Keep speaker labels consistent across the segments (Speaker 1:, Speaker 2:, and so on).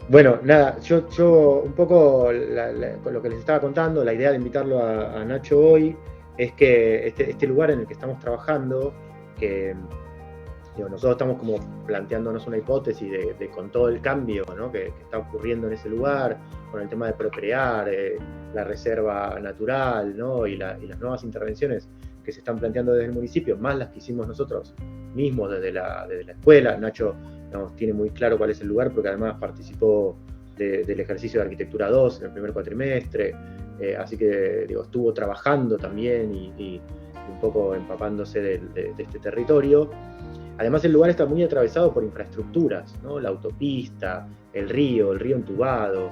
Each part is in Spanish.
Speaker 1: Bueno, nada, yo un poco con lo que les estaba contando, la idea de invitarlo a Nacho hoy es que este lugar en el que estamos trabajando, que digo, nosotros estamos como planteándonos una hipótesis con todo el cambio, ¿no? que está ocurriendo en ese lugar, con el tema de procrear, la reserva natural, ¿no? y las nuevas intervenciones que se están planteando desde el municipio, más las que hicimos nosotros mismos desde la escuela. Nacho tiene muy claro cuál es el lugar, porque además participó del ejercicio de Arquitectura 2 en el primer cuatrimestre, así que digo, estuvo trabajando también y un poco empapándose de este territorio. Además, el lugar está muy atravesado por infraestructuras, ¿no? La autopista, el río entubado.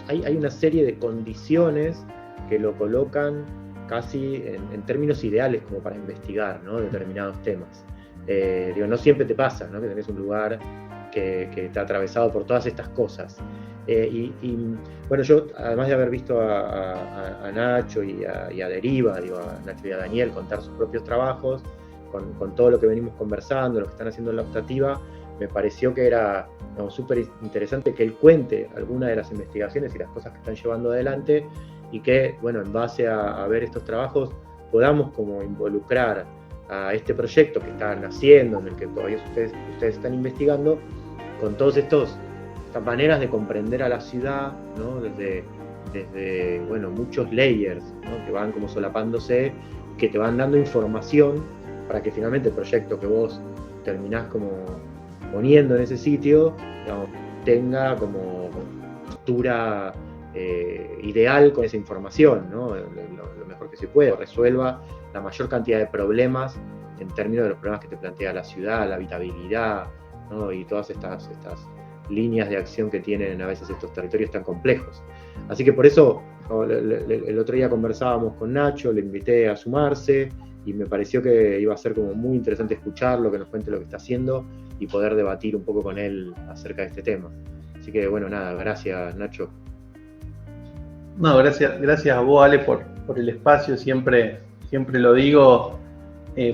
Speaker 1: Hay una serie de condiciones que lo colocan casi en términos ideales como para investigar, ¿no? Determinados temas. Digo, no siempre te pasa, ¿no? Que tenés un lugar que está atravesado por todas estas cosas. Bueno, yo, además de haber visto a Nacho y a Deriva, digo, a Nacho y a Daniel contar sus propios trabajos, con todo lo que venimos conversando, lo que están haciendo en la optativa, me pareció que era súper interesante que él cuente algunas de las investigaciones y las cosas que están llevando adelante, y que, bueno, en base a ver estos trabajos, podamos como involucrar a este proyecto que están haciendo, en el que todavía ustedes están investigando, con todas estas maneras de comprender a la ciudad, ¿no? desde bueno, muchos layers, ¿no? Que van como solapándose, que te van dando información para que finalmente el proyecto que vos terminás como poniendo en ese sitio, digamos, tenga como postura ideal con esa información, ¿no? Lo mejor que se puede, resuelva la mayor cantidad de problemas en términos de los problemas que te plantea la ciudad, la habitabilidad, ¿no? Y todas estas líneas de acción que tienen a veces estos territorios tan complejos. Así que por eso el otro día conversábamos con Nacho, le invité a sumarse, y me pareció que iba a ser como muy interesante escucharlo, que nos cuente lo que está haciendo y poder debatir un poco con él acerca de este tema. Así que bueno, nada, gracias Nacho.
Speaker 2: No, gracias a vos, Ale, por el espacio. Siempre lo digo,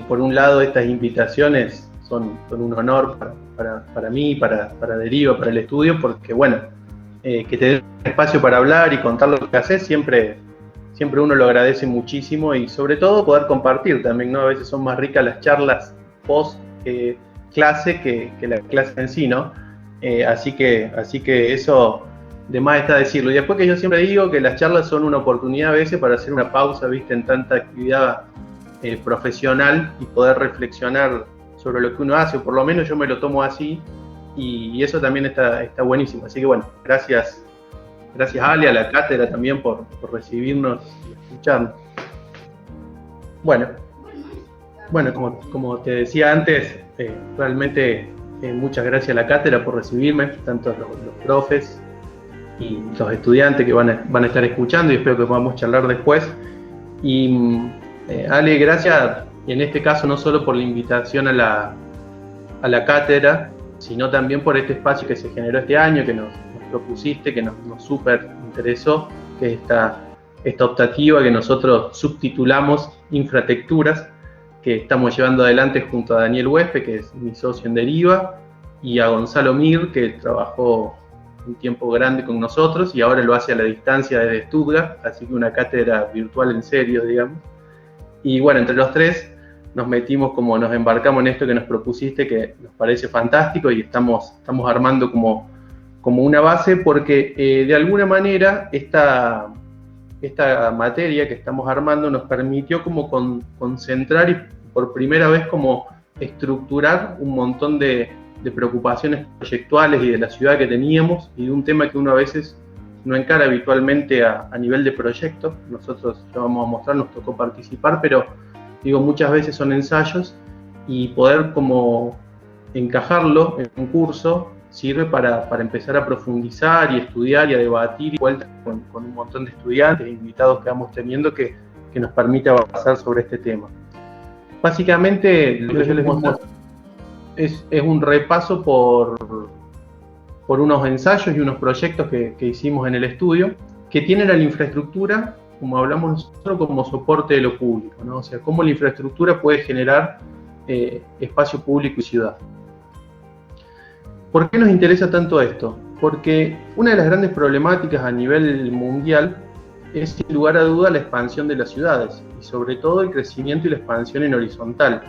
Speaker 2: por un lado estas invitaciones son un honor para mí, para Deriva, para el estudio, porque bueno, que te den espacio para hablar y contar lo que haces, siempre uno lo agradece muchísimo, y sobre todo poder compartir también, ¿no? A veces son más ricas las charlas post clase que la clase en sí, ¿no? Así que eso de más está decirlo. Y después, que yo siempre digo que las charlas son una oportunidad a veces para hacer una pausa, ¿viste? En tanta actividad profesional, y poder reflexionar sobre lo que uno hace, o por lo menos yo me lo tomo así, y eso también está buenísimo. Así que bueno, gracias Ale, a la cátedra también por recibirnos y escucharnos. Bueno, como te decía antes, realmente muchas gracias a la cátedra por recibirme, tanto los profes y los estudiantes que van a estar escuchando, y espero que podamos charlar después. Y Ale, gracias, y en este caso no solo por la invitación a la cátedra, sino también por este espacio que se generó este año, que nos propusiste, que nos súper interesó, que es esta optativa que nosotros subtitulamos Infratecturas, que estamos llevando adelante junto a Daniel Huespe, que es mi socio en Deriva, y a Gonzalo Mir, que trabajó un tiempo grande con nosotros y ahora lo hace a la distancia desde Stuttgart, así que una cátedra virtual en serio, digamos. Y bueno, entre los tres nos embarcamos en esto que nos propusiste, que nos parece fantástico, y estamos armando como una base, porque de alguna manera esta materia que estamos armando nos permitió como concentrar y por primera vez como estructurar un montón de preocupaciones proyectuales y de la ciudad que teníamos, y de un tema que uno a veces no encara habitualmente a nivel de proyecto. Nosotros ya vamos a mostrar, nos tocó participar, pero digo, muchas veces son ensayos, y poder como encajarlo en un curso sirve para empezar a profundizar y estudiar y a debatir, y vuelta con un montón de estudiantes e invitados que vamos teniendo, que nos permite avanzar sobre este tema. Básicamente, lo que yo les muestro es un repaso por unos ensayos y unos proyectos que hicimos en el estudio, que tienen a la infraestructura, como hablamos nosotros, como soporte de lo público, ¿no? O sea, cómo la infraestructura puede generar espacio público y ciudad. ¿Por qué nos interesa tanto esto? porque una de las grandes problemáticas a nivel mundial es, sin lugar a duda, la expansión de las ciudades, y sobre todo el crecimiento y la expansión en horizontal,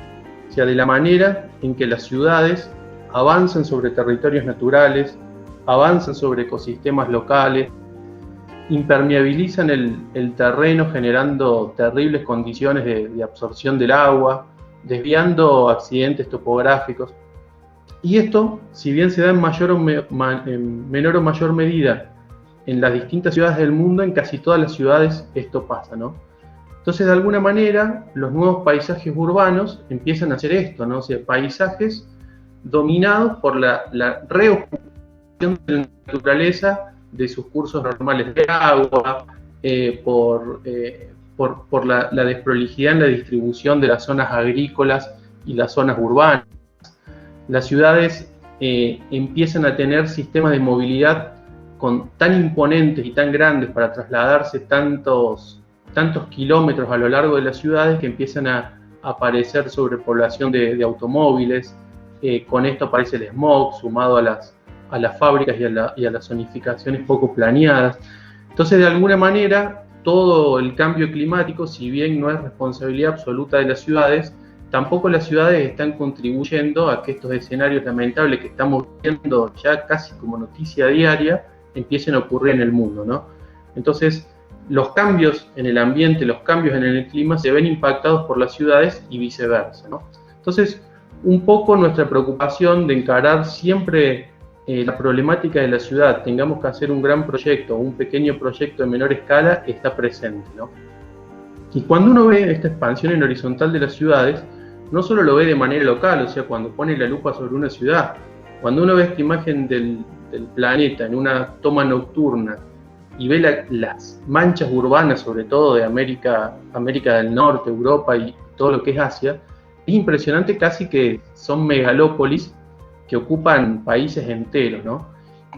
Speaker 2: o sea, de la manera en que las ciudades avanzan sobre territorios naturales, avanzan sobre ecosistemas locales, impermeabilizan el terreno generando terribles condiciones de absorción del agua, desviando accidentes topográficos. Y esto, si bien se da en menor o mayor medida en las distintas ciudades del mundo, en casi todas las ciudades esto pasa, ¿no? Entonces, de alguna manera, los nuevos paisajes urbanos empiezan a hacer esto, ¿no? O sea, paisajes dominados por la reocupación de la naturaleza de sus cursos normales de agua, por la desprolijidad en la distribución de las zonas agrícolas y las zonas urbanas. Las ciudades empiezan a tener sistemas de movilidad tan imponentes y tan grandes para trasladarse tantos kilómetros a lo largo de las ciudades, que empiezan a aparecer sobrepoblación de automóviles. Con esto aparece el smog, sumado a las fábricas y a las zonificaciones poco planeadas. Entonces, de alguna manera, todo el cambio climático, si bien no es responsabilidad absoluta de las ciudades, tampoco las ciudades están contribuyendo a que estos escenarios lamentables que estamos viendo ya casi como noticia diaria empiecen a ocurrir en el mundo, ¿no? Entonces, los cambios en el ambiente, los cambios en el clima se ven impactados por las ciudades y viceversa, ¿no? Entonces, un poco nuestra preocupación de encarar siempre la problemática de la ciudad, tengamos que hacer un gran proyecto o un pequeño proyecto de menor escala, está presente, ¿no? Y cuando uno ve esta expansión en horizontal de las ciudades, no solo lo ve de manera local, o sea, cuando pone la lupa sobre una ciudad, cuando uno ve esta imagen del planeta en una toma nocturna y ve las manchas urbanas, sobre todo de América del Norte, Europa y todo lo que es Asia, es impresionante, casi que son megalópolis que ocupan países enteros, ¿no?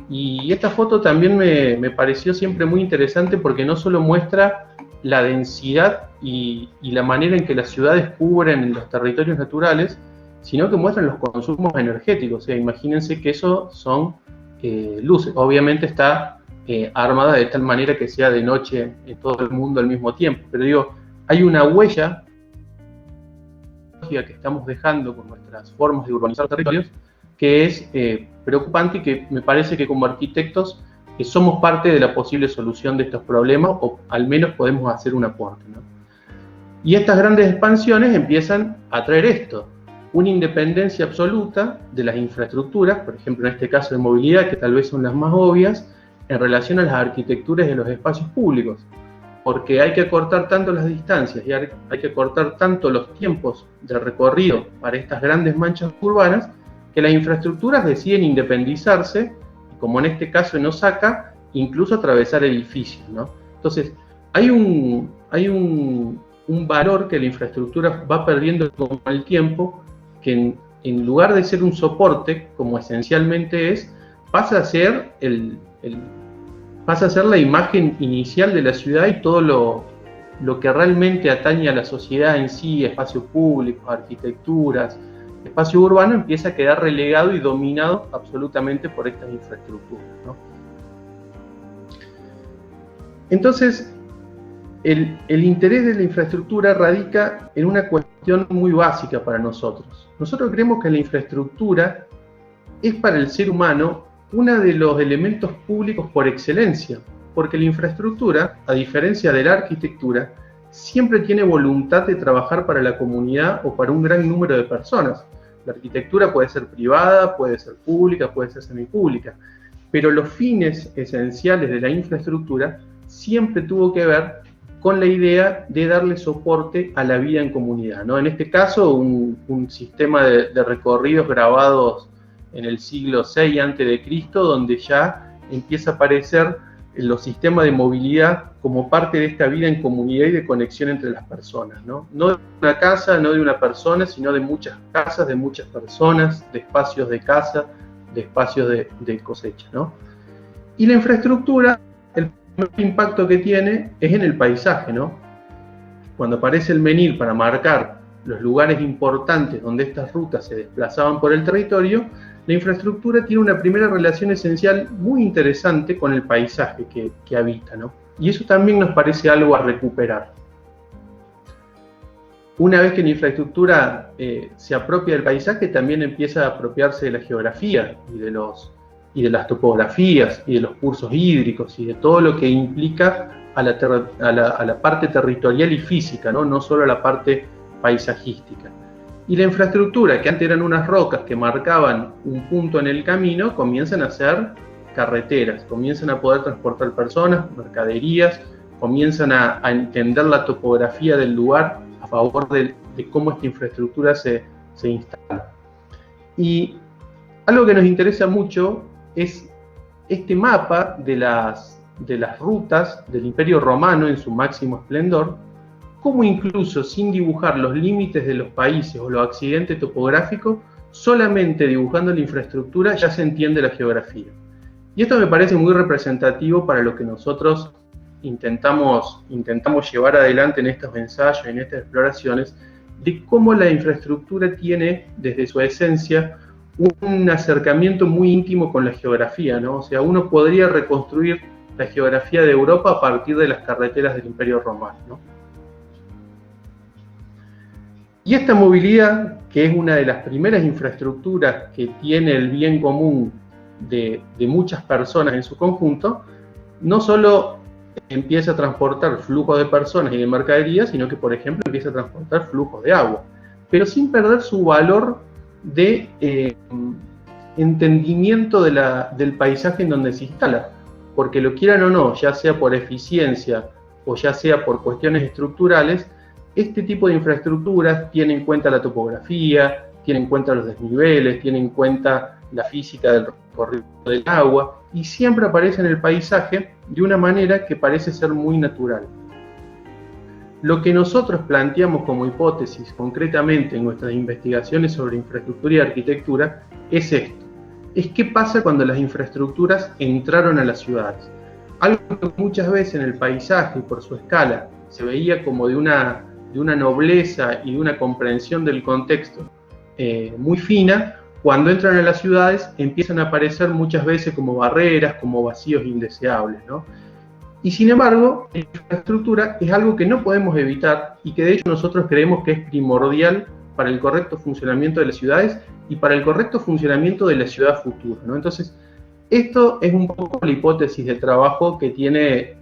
Speaker 2: Y esta foto también me pareció siempre muy interesante porque no solo muestra la densidad y la manera en que las ciudades cubren los territorios naturales, sino que muestran los consumos energéticos. O sea, imagínense que eso son luces. Obviamente está armada de tal manera que sea de noche en todo el mundo al mismo tiempo. Pero digo, hay una huella que estamos dejando con nuestras formas de urbanizar territorios que es preocupante, y que me parece que como arquitectos somos parte de la posible solución de estos problemas, o al menos podemos hacer un aporte, ¿no? Y estas grandes expansiones empiezan a traer esto, una independencia absoluta de las infraestructuras, por ejemplo en este caso de movilidad, que tal vez son las más obvias, en relación a las arquitecturas de los espacios públicos, porque hay que acortar tanto las distancias y hay que acortar tanto los tiempos de recorrido para estas grandes manchas urbanas, que las infraestructuras deciden independizarse, y como en este caso en Osaka, incluso atravesar edificios, ¿no? Entonces, hay un valor que la infraestructura va perdiendo con el tiempo, que en lugar de ser un soporte, como esencialmente es, pasa a ser la imagen inicial de la ciudad y todo lo que realmente atañe a la sociedad en sí, espacios públicos, arquitecturas, espacio urbano, empieza a quedar relegado y dominado absolutamente por estas infraestructuras, ¿no? Entonces, el interés de la infraestructura radica en una cuestión muy básica para nosotros. Nosotros creemos que la infraestructura es para el ser humano uno de los elementos públicos por excelencia, porque la infraestructura, a diferencia de la arquitectura, siempre tiene voluntad de trabajar para la comunidad o para un gran número de personas. La arquitectura puede ser privada, puede ser pública, puede ser semipública, pero los fines esenciales de la infraestructura siempre tuvo que ver con la idea de darle soporte a la vida en comunidad, ¿no? En este caso, un sistema de recorridos grabados en el siglo VI a.C., donde ya empieza a aparecer los sistemas de movilidad como parte de esta vida en comunidad y de conexión entre las personas, ¿no? No de una casa, no de una persona, sino de muchas casas, de muchas personas, de espacios de casa, de espacios de cosecha, ¿no? Y la infraestructura, el primer impacto que tiene es en el paisaje, ¿no? Cuando aparece el menil para marcar los lugares importantes donde estas rutas se desplazaban por el territorio, la infraestructura tiene una primera relación esencial muy interesante con el paisaje que habita, ¿no? Y eso también nos parece algo a recuperar. Una vez que la infraestructura se apropia del paisaje, también empieza a apropiarse de la geografía y de las topografías y de los cursos hídricos y de todo lo que implica a la parte territorial y física, ¿no? No solo a la parte paisajística. Y la infraestructura, que antes eran unas rocas que marcaban un punto en el camino, comienzan a ser carreteras, comienzan a poder transportar personas, mercaderías, comienzan a entender la topografía del lugar a favor de cómo esta infraestructura se instala. Y algo que nos interesa mucho es este mapa de las rutas del Imperio Romano en su máximo esplendor, cómo incluso sin dibujar los límites de los países o los accidentes topográficos, solamente dibujando la infraestructura ya se entiende la geografía. Y esto me parece muy representativo para lo que nosotros intentamos llevar adelante en estos ensayos, en estas exploraciones, de cómo la infraestructura tiene, desde su esencia, un acercamiento muy íntimo con la geografía, ¿no? O sea, uno podría reconstruir la geografía de Europa a partir de las carreteras del Imperio Romano, ¿no? Y esta movilidad, que es una de las primeras infraestructuras que tiene el bien común de muchas personas en su conjunto, no solo empieza a transportar flujos de personas y de mercaderías, sino que, por ejemplo, empieza a transportar flujos de agua, pero sin perder su valor de entendimiento del paisaje en donde se instala, porque lo quieran o no, ya sea por eficiencia o ya sea por cuestiones estructurales, este tipo de infraestructuras tiene en cuenta la topografía, tiene en cuenta los desniveles, tiene en cuenta la física del recorrido del agua, y siempre aparece en el paisaje de una manera que parece ser muy natural. Lo que nosotros planteamos como hipótesis concretamente en nuestras investigaciones sobre infraestructura y arquitectura es esto: es qué pasa cuando las infraestructuras entraron a las ciudades. Algo que muchas veces en el paisaje, por su escala, se veía como de una nobleza y de una comprensión del contexto muy fina, cuando entran a las ciudades empiezan a aparecer muchas veces como barreras, como vacíos indeseables, ¿no? Y sin embargo, la infraestructura es algo que no podemos evitar y que de hecho nosotros creemos que es primordial para el correcto funcionamiento de las ciudades y para el correcto funcionamiento de la ciudad futura, ¿no? Entonces, esto es un poco la hipótesis de trabajo que tiene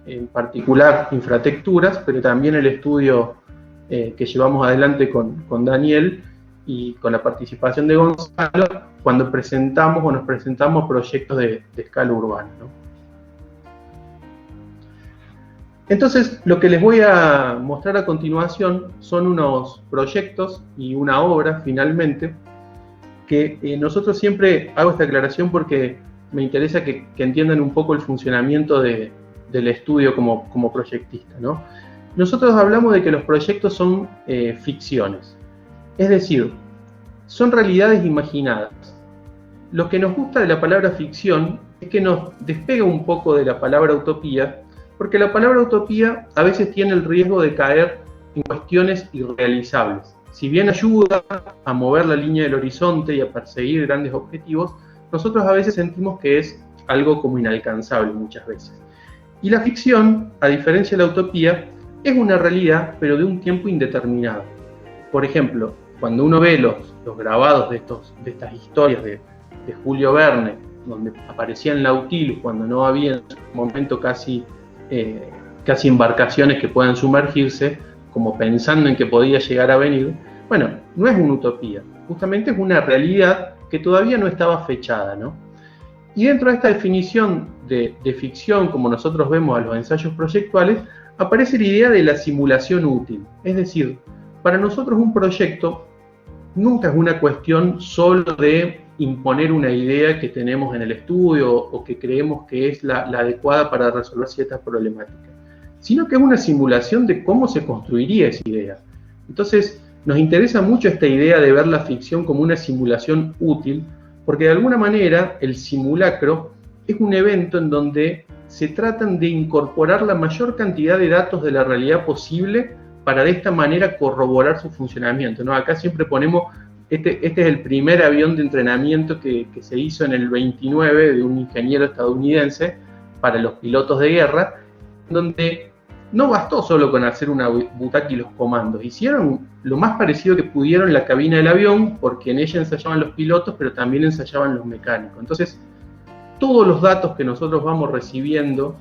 Speaker 2: en particular Infratecturas, pero también el estudio que llevamos adelante con Daniel y con la participación de Gonzalo cuando presentamos o nos presentamos proyectos de escala urbana, ¿no? Entonces, lo que les voy a mostrar a continuación son unos proyectos y una obra, finalmente, que nosotros siempre hago esta aclaración porque me interesa que entiendan un poco el funcionamiento del estudio como proyectista, ¿no? Nosotros hablamos de que los proyectos son ficciones, es decir, son realidades imaginadas. Lo que nos gusta de la palabra ficción es que nos despega un poco de la palabra utopía, porque la palabra utopía a veces tiene el riesgo de caer en cuestiones irrealizables. Si bien ayuda a mover la línea del horizonte y a perseguir grandes objetivos, nosotros a veces sentimos que es algo como inalcanzable muchas veces. Y la ficción, a diferencia de la utopía, es una realidad, pero de un tiempo indeterminado. Por ejemplo, cuando uno ve los grabados de estas historias de Julio Verne, donde aparecían Nautilus cuando no había en su momento casi embarcaciones que puedan sumergirse, como pensando en que podía llegar a venir, bueno, no es una utopía, justamente es una realidad que todavía no estaba fechada, ¿no? Y dentro de esta definición de ficción, como nosotros vemos a los ensayos proyectuales, aparece la idea de la simulación útil. Es decir, para nosotros un proyecto nunca es una cuestión solo de imponer una idea que tenemos en el estudio o que creemos que es la adecuada para resolver ciertas problemáticas, sino que es una simulación de cómo se construiría esa idea. Entonces, nos interesa mucho esta idea de ver la ficción como una simulación útil, porque de alguna manera el simulacro es un evento en donde se tratan de incorporar la mayor cantidad de datos de la realidad posible para de esta manera corroborar su funcionamiento, ¿no? Acá siempre ponemos este es el primer avión de entrenamiento que se hizo en el 29 de un ingeniero estadounidense para los pilotos de guerra, donde no bastó solo con hacer una butaca y los comandos, hicieron lo más parecido que pudieron la cabina del avión, porque en ella ensayaban los pilotos, pero también ensayaban los mecánicos. Entonces, todos los datos que nosotros vamos recibiendo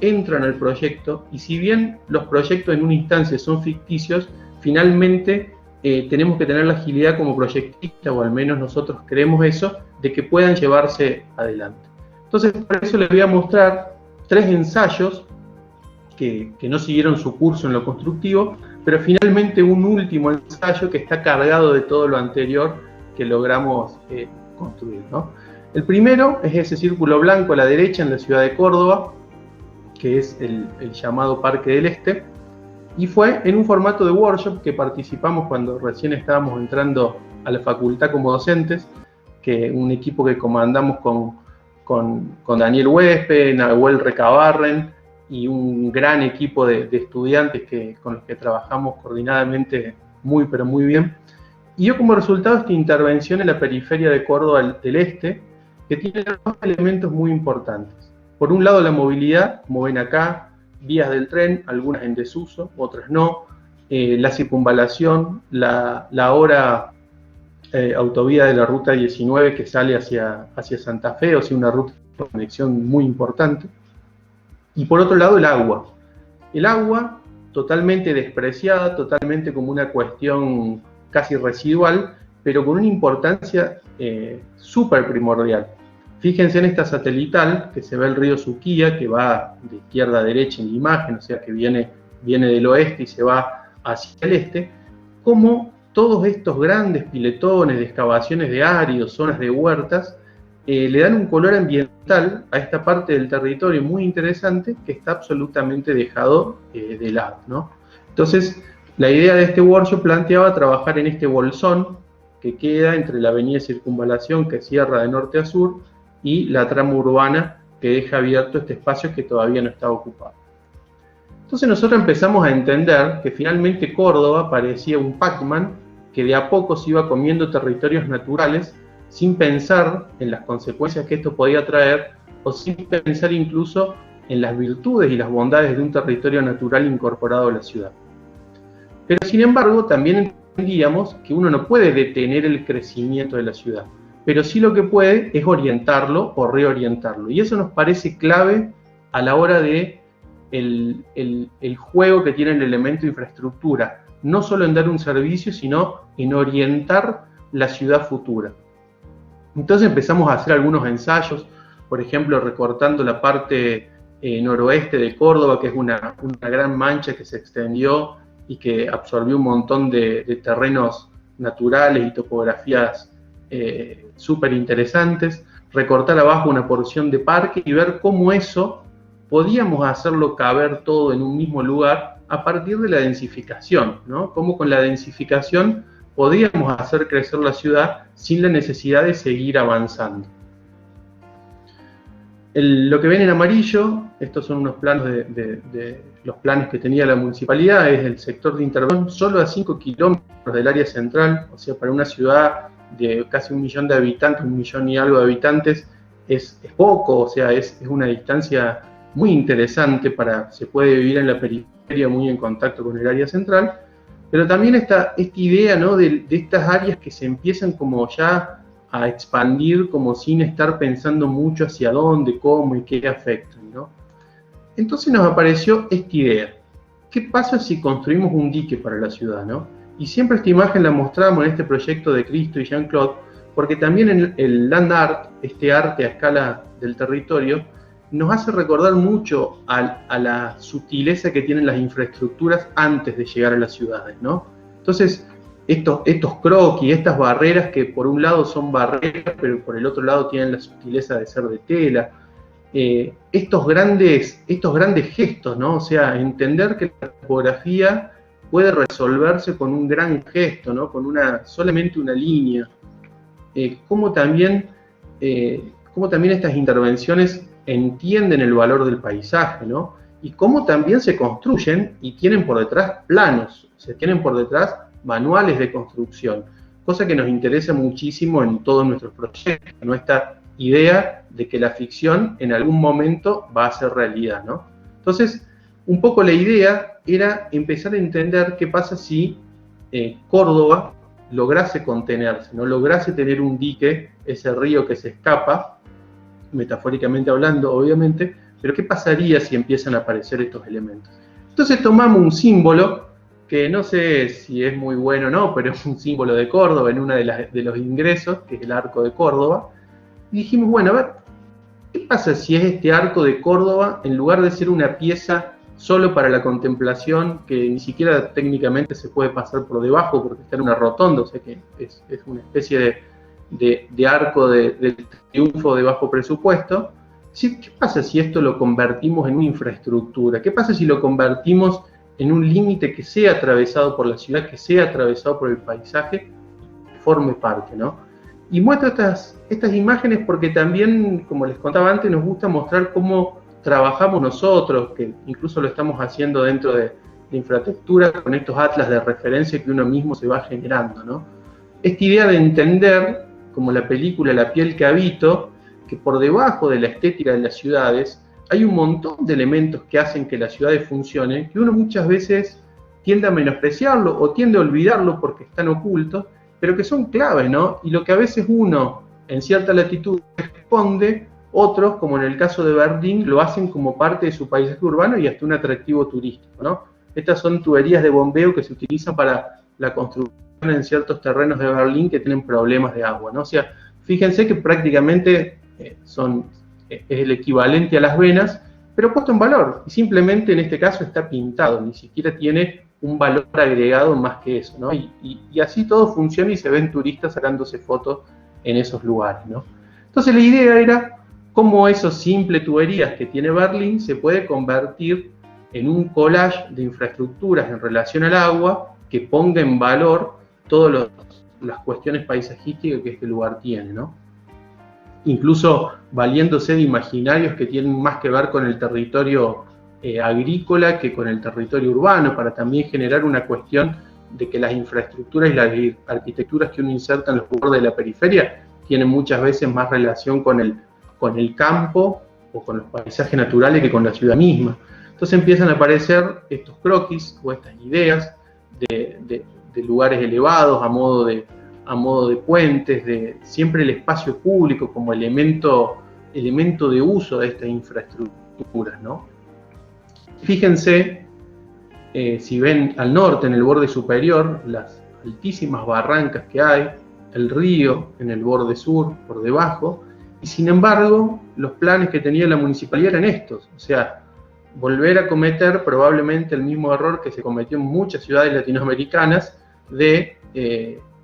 Speaker 2: entran al proyecto, y si bien los proyectos en una instancia son ficticios, finalmente tenemos que tener la agilidad como proyectista, o al menos nosotros creemos eso, de que puedan llevarse adelante. Entonces, por eso les voy a mostrar 3 ensayos que no siguieron su curso en lo constructivo, pero finalmente un último ensayo que está cargado de todo lo anterior que logramos construir, ¿no? El primero es ese círculo blanco a la derecha en la ciudad de Córdoba, que es el llamado Parque del Este, y fue en un formato de workshop que participamos cuando recién estábamos entrando a la facultad como docentes, que un equipo que comandamos con Daniel Huespe, Nahuel Recabarren y un gran equipo de estudiantes con los que trabajamos coordinadamente muy pero muy bien. Y dio como resultado esta intervención en la periferia de Córdoba del Este, que tiene 2 elementos muy importantes. Por un lado, la movilidad, como ven acá, vías del tren, algunas en desuso, otras no, la circunvalación, la ahora autovía de la ruta 19 que sale hacia Santa Fe, o sea, una ruta de conexión muy importante. Y por otro lado, el agua. El agua totalmente despreciada, totalmente como una cuestión casi residual, pero con una importancia súper primordial. Fíjense en esta satelital, que se ve el río Suquía, que va de izquierda a derecha en la imagen, o sea que viene del oeste y se va hacia el este, cómo todos estos grandes piletones de excavaciones de áridos, zonas de huertas, le dan un color ambiental a esta parte del territorio muy interesante que está absolutamente dejado de lado, ¿no? Entonces, la idea de este workshop planteaba trabajar en este bolsón que queda entre la avenida Circunvalación, que cierra de norte a sur, y la trama urbana que deja abierto este espacio que todavía no estaba ocupado. Entonces nosotros empezamos a entender que finalmente Córdoba parecía un Pac-Man que de a poco se iba comiendo territorios naturales sin pensar en las consecuencias que esto podía traer, o sin pensar incluso en las virtudes y las bondades de un territorio natural incorporado a la ciudad. Pero sin embargo, también entendíamos que uno no puede detener el crecimiento de la ciudad, pero sí lo que puede es orientarlo o reorientarlo. Y eso nos parece clave a la hora de el juego que tiene el elemento de infraestructura, no solo en dar un servicio, sino en orientar la ciudad futura. Entonces empezamos a hacer algunos ensayos, por ejemplo, recortando la parte noroeste de Córdoba, que es una gran mancha que se extendió y que absorbió un montón de terrenos naturales y topografías súper interesantes, recortar abajo una porción de parque y ver cómo eso podíamos hacerlo caber todo en un mismo lugar a partir de la densificación, ¿no? Cómo con la densificación podíamos hacer crecer la ciudad sin la necesidad de seguir avanzando. Lo que ven en amarillo, estos son unos planos de los planes que tenía la municipalidad, es el sector de intervención solo a 5 kilómetros del área central, o sea, para una ciudad de casi 1 millón de habitantes, 1 millón y algo de habitantes, es poco, o sea, es una distancia muy interesante se puede vivir en la periferia muy en contacto con el área central, pero también esta idea, ¿no?, de estas áreas que se empiezan como ya a expandir como sin estar pensando mucho hacia dónde, cómo y qué afectan, ¿no? Entonces nos apareció esta idea. ¿Qué pasa si construimos un dique para la ciudad, ¿no? Y siempre esta imagen la mostramos en este proyecto de Cristo y Jean-Claude, porque también en el land art, este arte a escala del territorio, nos hace recordar mucho a la sutileza que tienen las infraestructuras antes de llegar a las ciudades, ¿no? Entonces, estos croquis, estas barreras que por un lado son barreras, pero por el otro lado tienen la sutileza de ser de tela, estos grandes gestos, ¿no? O sea, entender que la topografía puede resolverse con un gran gesto, ¿no? Con solamente una línea. Cómo también estas intervenciones entienden el valor del paisaje, ¿no? Y cómo también se construyen y tienen por detrás planos, tienen por detrás manuales de construcción, cosa que nos interesa muchísimo en todos nuestros proyectos, ¿no? Esta idea de que la ficción en algún momento va a ser realidad, ¿no? Entonces, un poco la idea era empezar a entender qué pasa si Córdoba lograse contenerse, no lograse tener un dique, ese río que se escapa, metafóricamente hablando, obviamente, pero qué pasaría si empiezan a aparecer estos elementos. Entonces tomamos un símbolo, que no sé si es muy bueno o no, pero es un símbolo de Córdoba en uno de los ingresos, que es el Arco de Córdoba, y dijimos, bueno, a ver, ¿qué pasa si es este Arco de Córdoba, en lugar de ser una pieza solo para la contemplación, que ni siquiera técnicamente se puede pasar por debajo porque está en una rotonda, o sea que es una especie de arco del triunfo de bajo presupuesto? ¿Qué pasa si esto lo convertimos en una infraestructura? ¿Qué pasa si lo convertimos en un límite que sea atravesado por la ciudad, que sea atravesado por el paisaje, que forme parte, ¿no? Y muestro estas imágenes porque también, como les contaba antes, nos gusta mostrar cómo trabajamos nosotros, que incluso lo estamos haciendo dentro de infraestructura, con estos atlas de referencia que uno mismo se va generando, ¿no? Esta idea de entender, como la película La piel que habito, que por debajo de la estética de las ciudades hay un montón de elementos que hacen que las ciudades funcionen, que uno muchas veces tiende a menospreciarlo o tiende a olvidarlo porque están ocultos, pero que son claves, ¿no? Y lo que a veces uno, en cierta latitud, responde, otros, como en el caso de Berlín, lo hacen como parte de su paisaje urbano y hasta un atractivo turístico, ¿no? Estas son tuberías de bombeo que se utilizan para la construcción en ciertos terrenos de Berlín que tienen problemas de agua, ¿no? O sea, fíjense que prácticamente es el equivalente a las venas, pero puesto en valor. Y simplemente en este caso está pintado, ni siquiera tiene un valor agregado más que eso, ¿no? Y así todo funciona y se ven turistas sacándose fotos en esos lugares, ¿no? Entonces la idea era cómo esos simples tuberías que tiene Berlín se puede convertir en un collage de infraestructuras en relación al agua que ponga en valor todas las cuestiones paisajísticas que este lugar tiene, ¿no? Incluso valiéndose de imaginarios que tienen más que ver con el territorio agrícola que con el territorio urbano, para también generar una cuestión de que las infraestructuras y las arquitecturas que uno inserta en los bordes de la periferia tienen muchas veces más relación con el campo o con los paisajes naturales que con la ciudad misma. Entonces empiezan a aparecer estos croquis o estas ideas de lugares elevados a modo de puentes, de siempre el espacio público como elemento de uso de estas infraestructuras, ¿no? Fíjense, si ven al norte, en el borde superior, las altísimas barrancas que hay, el río en el borde sur, por debajo, y sin embargo, los planes que tenía la municipalidad eran estos, o sea, volver a cometer probablemente el mismo error que se cometió en muchas ciudades latinoamericanas de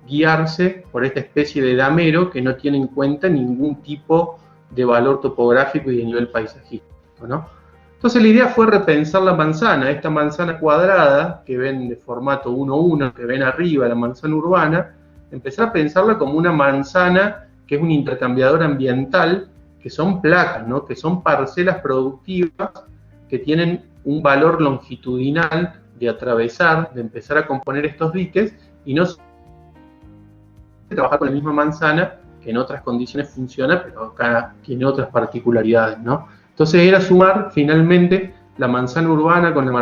Speaker 2: guiarse por esta especie de damero que no tiene en cuenta ningún tipo de valor topográfico y de nivel paisajístico, ¿no? Entonces la idea fue repensar la manzana, esta manzana cuadrada que ven de formato 1:1, que ven arriba, la manzana urbana, empezar a pensarla como una manzana que es un intercambiador ambiental, que son placas, ¿no? Que son parcelas productivas que tienen un valor longitudinal de atravesar, de empezar a componer estos diques y no trabajar con la misma manzana que en otras condiciones funciona, pero acá tiene otras particularidades, ¿no? Entonces era sumar finalmente la manzana urbana con la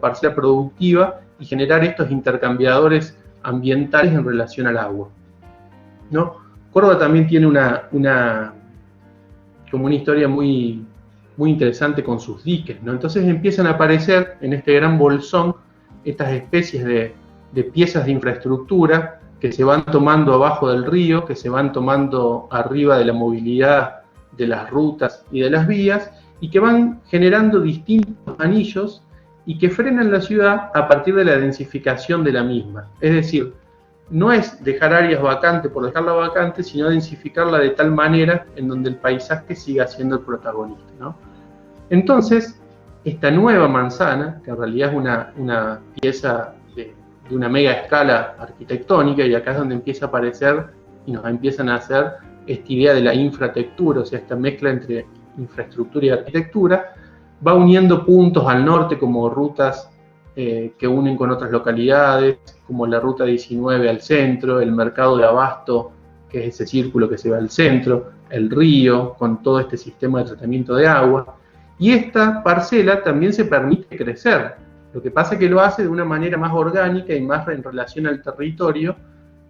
Speaker 2: parcela productiva y generar estos intercambiadores ambientales en relación al agua, ¿no? Córdoba también tiene una historia muy, muy interesante con sus diques, ¿no? Entonces empiezan a aparecer en este gran bolsón estas especies de piezas de infraestructura que se van tomando abajo del río, que se van tomando arriba de la movilidad de las rutas y de las vías, y que van generando distintos anillos y que frenan la ciudad a partir de la densificación de la misma. Es decir, no es dejar áreas vacantes por dejarla vacante, sino densificarla de tal manera en donde el paisaje siga siendo el protagonista, ¿no? Entonces, esta nueva manzana, que en realidad es una pieza de una mega escala arquitectónica, y acá es donde empieza a aparecer y nos empiezan a hacer esta idea de la infratectura, o sea, esta mezcla entre infraestructura y arquitectura, va uniendo puntos al norte como rutas que unen con otras localidades, como la Ruta 19 al centro, el mercado de abasto, que es ese círculo que se va al centro, el río, con todo este sistema de tratamiento de agua. Y esta parcela también se permite crecer. Lo que pasa es que lo hace de una manera más orgánica y más en relación al territorio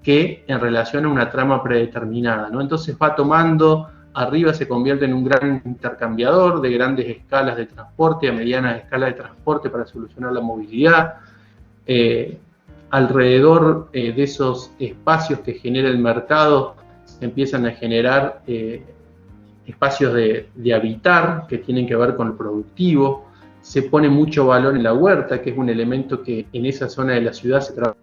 Speaker 2: que en relación a una trama predeterminada, ¿no? Entonces va tomando, arriba se convierte en un gran intercambiador de grandes escalas de transporte a medianas escalas de transporte para solucionar la movilidad. Alrededor de esos espacios que genera el mercado se empiezan a generar espacios de habitar que tienen que ver con el productivo. Se pone mucho valor en la huerta, que es un elemento que en esa zona de la ciudad se trabaja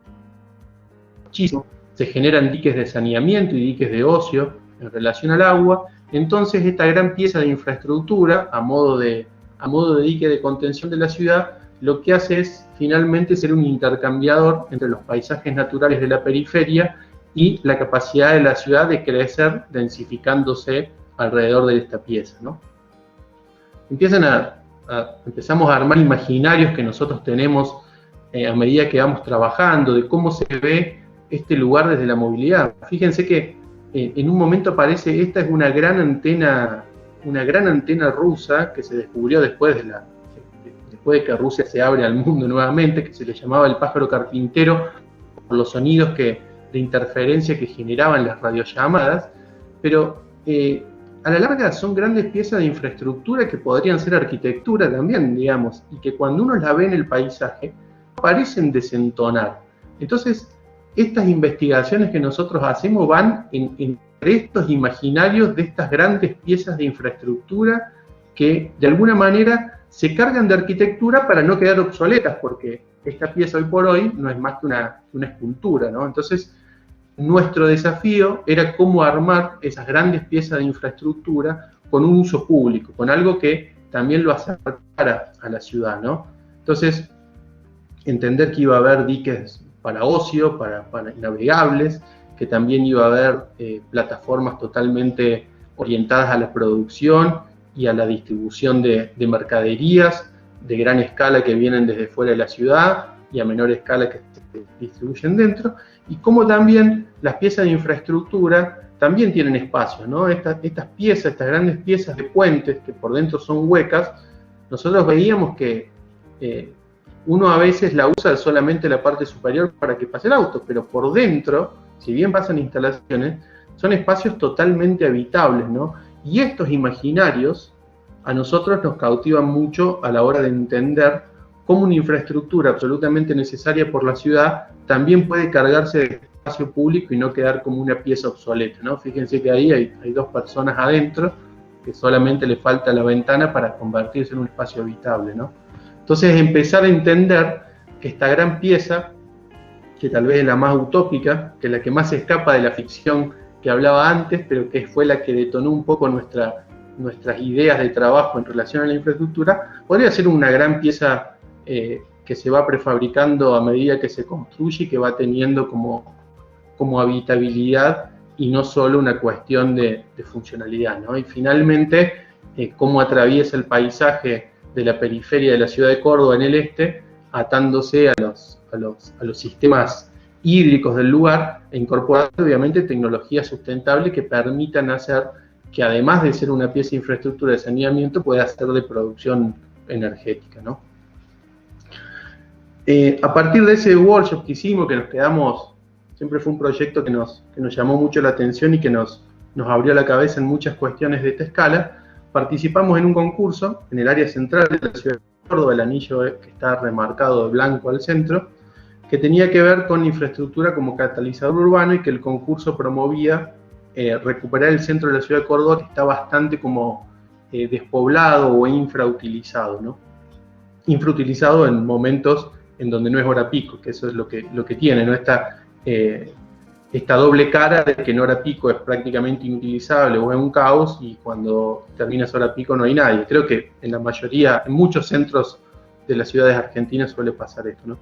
Speaker 2: muchísimo. Se generan diques de saneamiento y diques de ocio en relación al agua. Entonces esta gran pieza de infraestructura, a modo de dique de contención de la ciudad, lo que hace es finalmente ser un intercambiador entre los paisajes naturales de la periferia y la capacidad de la ciudad de crecer densificándose alrededor de esta pieza, ¿no? Empezamos a armar imaginarios que nosotros tenemos a medida que vamos trabajando, de cómo se ve este lugar desde la movilidad. Fíjense que en un momento aparece, esta es una gran antena rusa que se descubrió después de que Rusia se abre al mundo nuevamente, que se le llamaba el pájaro carpintero por los sonidos de interferencia que generaban las radiollamadas, pero a la larga son grandes piezas de infraestructura que podrían ser arquitectura también, digamos, y que cuando uno la ve en el paisaje parecen desentonar. Entonces, estas investigaciones que nosotros hacemos van entre estos imaginarios de estas grandes piezas de infraestructura que de alguna manera se cargan de arquitectura para no quedar obsoletas, porque esta pieza hoy por hoy no es más que una escultura, ¿no? Entonces, nuestro desafío era cómo armar esas grandes piezas de infraestructura con un uso público, con algo que también lo acercara a la ciudad, ¿no? Entonces, entender que iba a haber diques para ocio, para navegables, que también iba a haber plataformas totalmente orientadas a la producción y a la distribución de mercaderías de gran escala que vienen desde fuera de la ciudad y a menor escala que se distribuyen dentro, y como también las piezas de infraestructura también tienen espacios, ¿no? Estas piezas, estas grandes piezas de puentes que por dentro son huecas, nosotros veíamos que uno a veces la usa solamente la parte superior para que pase el auto, pero por dentro, si bien pasan instalaciones, son espacios totalmente habitables, ¿no? Y estos imaginarios a nosotros nos cautivan mucho a la hora de entender cómo una infraestructura absolutamente necesaria por la ciudad también puede cargarse de espacio público y no quedar como una pieza obsoleta, ¿no? Fíjense que ahí hay dos personas adentro que solamente le falta la ventana para convertirse en un espacio habitable, ¿no? Entonces empezar a entender que esta gran pieza, que tal vez es la más utópica, que es la que más se escapa de la ficción que hablaba antes, pero que fue la que detonó un poco nuestras ideas de trabajo en relación a la infraestructura, podría ser una gran pieza que se va prefabricando a medida que se construye y que va teniendo como habitabilidad y no solo una cuestión de funcionalidad, ¿no? Y finalmente, cómo atraviesa el paisaje de la periferia de la ciudad de Córdoba en el este, atándose a los sistemas hídricos del lugar e incorporando obviamente tecnologías sustentables que permitan hacer que además de ser una pieza de infraestructura de saneamiento pueda ser de producción energética, ¿no? A partir de ese workshop que hicimos, que nos quedamos, siempre fue un proyecto que nos llamó mucho la atención y que nos abrió la cabeza en muchas cuestiones de esta escala, participamos en un concurso en el área central de la ciudad de Córdoba, el anillo que está remarcado de blanco al centro, que tenía que ver con infraestructura como catalizador urbano y que el concurso promovía recuperar el centro de la ciudad de Córdoba, que está bastante como despoblado o infrautilizado, ¿no? Infrautilizado en momentos en donde no es hora pico, que eso es lo que tiene, ¿no? Esta doble cara de que en hora pico es prácticamente inutilizable o es un caos y cuando termina esa hora pico no hay nadie. Creo que en muchos centros de las ciudades argentinas suele pasar esto, ¿no?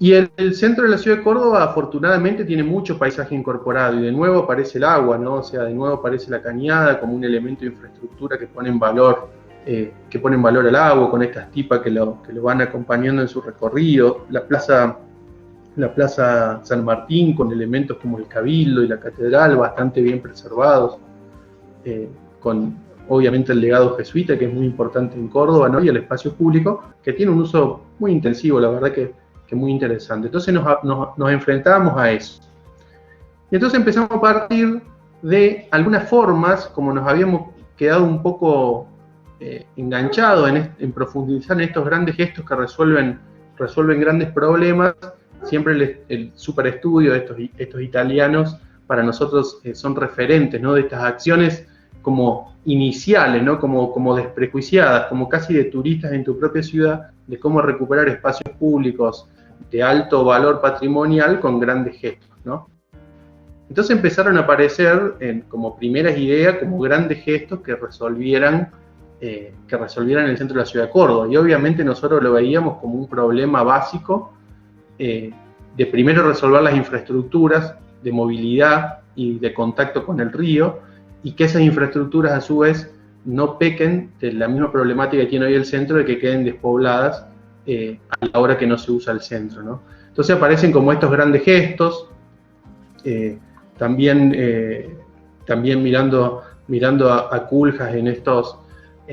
Speaker 2: Y el centro de la ciudad de Córdoba afortunadamente tiene mucho paisaje incorporado y de nuevo aparece el agua, ¿no? O sea, de nuevo aparece la cañada como un elemento de infraestructura que pone en valor que ponen valor al agua, con estas tipas que lo van acompañando en su recorrido, la Plaza San Martín, con elementos como el Cabildo y la Catedral bastante bien preservados, con obviamente el legado jesuita, que es muy importante en Córdoba, ¿no? Y el espacio público, que tiene un uso muy intensivo, la verdad que muy interesante. Entonces nos enfrentamos a eso. Y entonces empezamos a partir de algunas formas, como nos habíamos quedado un poco enganchados en profundizar en estos grandes gestos que resuelven grandes problemas. Siempre el superestudio de estos italianos para nosotros son referentes, ¿no? De estas acciones como iniciales, ¿no? Como desprejuiciadas, como casi de turistas en tu propia ciudad, de cómo recuperar espacios públicos de alto valor patrimonial con grandes gestos, ¿no? Entonces empezaron a aparecer como primeras ideas, como grandes gestos que resolvieran el centro de la ciudad de Córdoba. Y obviamente nosotros lo veíamos como un problema básico de primero resolver las infraestructuras de movilidad y de contacto con el río, y que esas infraestructuras a su vez no pequen de la misma problemática que tiene hoy el centro, de que queden despobladas a la hora que no se usa el centro, ¿no? Entonces aparecen como estos grandes gestos, también mirando a Culjas en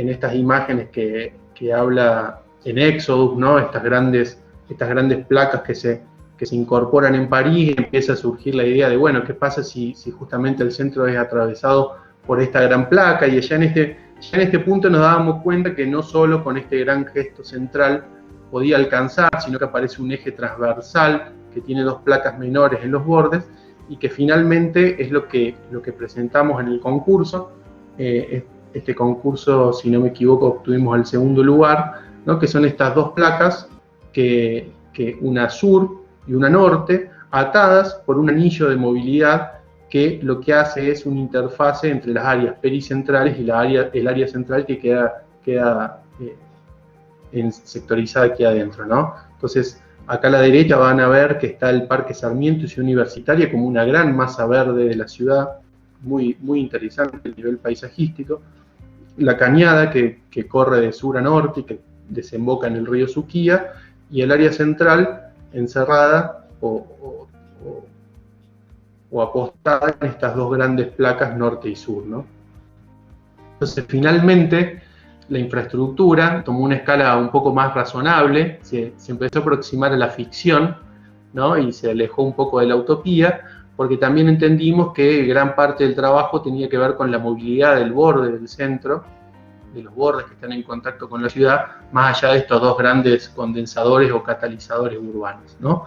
Speaker 2: estas imágenes que habla en Éxodus, ¿no? Estas grandes placas que se incorporan en París, y empieza a surgir la idea de, bueno, ¿qué pasa si justamente el centro es atravesado por esta gran placa? Y ya en este punto nos dábamos cuenta que no solo con este gran gesto central podía alcanzar, sino que aparece un eje transversal que tiene dos placas menores en los bordes, y que finalmente es lo que presentamos en el concurso. Este concurso, si no me equivoco, obtuvimos el segundo lugar, ¿no? Que son estas dos placas, que una sur y una norte, atadas por un anillo de movilidad que lo que hace es una interfase entre las áreas pericentrales y el área central que queda sectorizada aquí adentro, ¿no? Entonces, acá a la derecha van a ver que está el Parque Sarmiento y Ciudad Universitaria como una gran masa verde de la ciudad, muy, muy interesante a nivel paisajístico. La cañada que corre de sur a norte y que desemboca en el río Suquía, y el área central encerrada o apostada en estas dos grandes placas norte y sur, ¿no? Entonces, finalmente, la infraestructura tomó una escala un poco más razonable, se empezó a aproximar a la ficción, ¿no? Y se alejó un poco de la utopía, porque también entendimos que gran parte del trabajo tenía que ver con la movilidad del borde del centro, de los bordes que están en contacto con la ciudad, más allá de estos dos grandes condensadores o catalizadores urbanos, ¿no?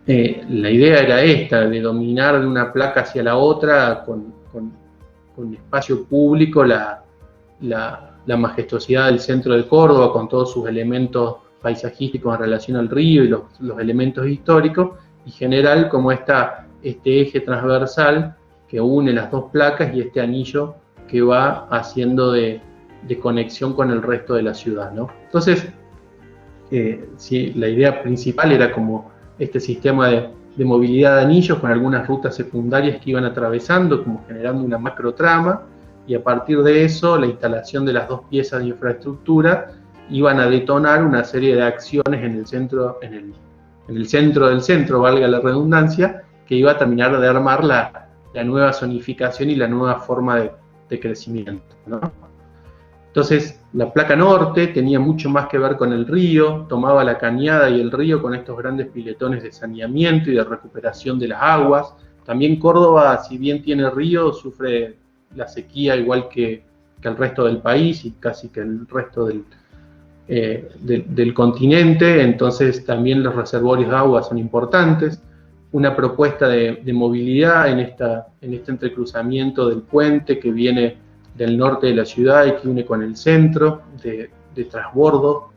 Speaker 2: La idea era esta, de dominar de una placa hacia la otra con espacio público la majestuosidad del centro de Córdoba, con todos sus elementos paisajísticos en relación al río y los elementos históricos, y generar como este eje transversal que une las dos placas y este anillo que va haciendo de conexión con el resto de la ciudad, ¿no? Entonces, sí, la idea principal era como este sistema de movilidad de anillos con algunas rutas secundarias que iban atravesando, como generando una macro trama, y a partir de eso, la instalación de las dos piezas de infraestructura iban a detonar una serie de acciones en el centro del centro, valga la redundancia, que iba a terminar de armar la nueva zonificación y la nueva forma de crecimiento, ¿no? Entonces, la placa norte tenía mucho más que ver con el río, tomaba la cañada y el río con estos grandes piletones de saneamiento y de recuperación de las aguas. También Córdoba, si bien tiene río, sufre la sequía igual que el resto del país y casi que el resto del continente, entonces también los reservorios de agua son importantes. Una propuesta de movilidad en este entrecruzamiento del puente que viene del norte de la ciudad y que une con el centro, de transbordo,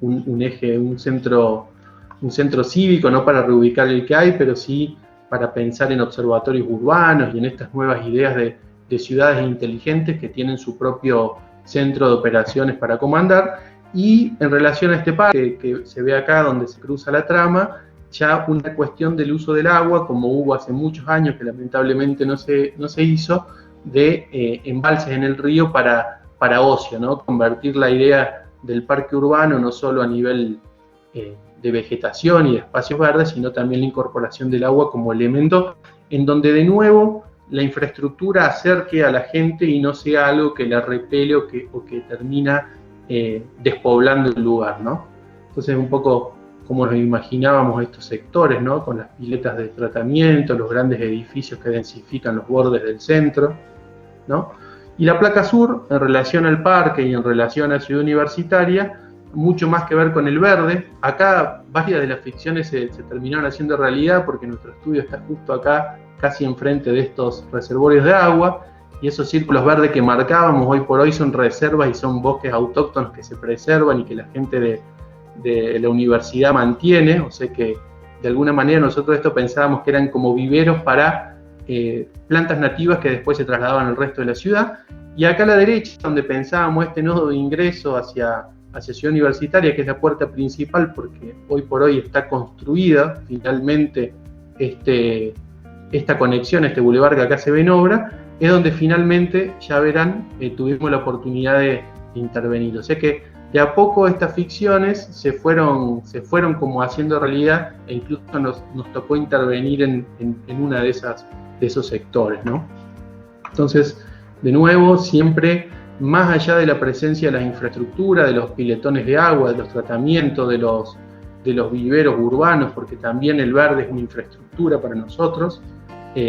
Speaker 2: un centro cívico, no para reubicar el que hay, pero sí para pensar en observatorios urbanos y en estas nuevas ideas de ciudades inteligentes que tienen su propio centro de operaciones para comandar. Y en relación a este parque que se ve acá donde se cruza la trama, ya una cuestión del uso del agua, como hubo hace muchos años que lamentablemente no se hizo, de embalses en el río para para ocio, ¿no? Convertir la idea del parque urbano no solo a nivel de vegetación y de espacios verdes, sino también la incorporación del agua como elemento en donde de nuevo la infraestructura acerque a la gente y no sea algo que la repele o que termina despoblando el lugar, ¿no? Entonces un poco como nos imaginábamos estos sectores, ¿no? Con las piletas de tratamiento, los grandes edificios que densifican los bordes del centro, ¿no? Y la placa sur, en relación al parque y en relación a Ciudad Universitaria, mucho más que ver con el verde. Acá varias de las ficciones se terminaron haciendo realidad porque nuestro estudio está justo acá, casi enfrente de estos reservorios de agua, y esos círculos verdes que marcábamos hoy por hoy son reservas y son bosques autóctonos que se preservan y que la gente de la universidad mantiene. O sea que de alguna manera nosotros esto pensábamos que eran como viveros para plantas nativas que después se trasladaban al resto de la ciudad. Y acá a la derecha, donde pensábamos este nodo de ingreso hacia Ciudad Universitaria, que es la puerta principal, porque hoy por hoy está construida finalmente esta conexión, este bulevar que acá se ve en obra, es donde finalmente, ya verán, tuvimos la oportunidad de intervenir. O sea que de a poco estas ficciones se fueron como haciendo realidad, e incluso nos tocó intervenir en una de esos sectores, ¿no? Entonces, de nuevo, siempre más allá de la presencia de las infraestructuras, de los piletones de agua, de los tratamientos, de los viveros urbanos, porque también el verde es una infraestructura para nosotros,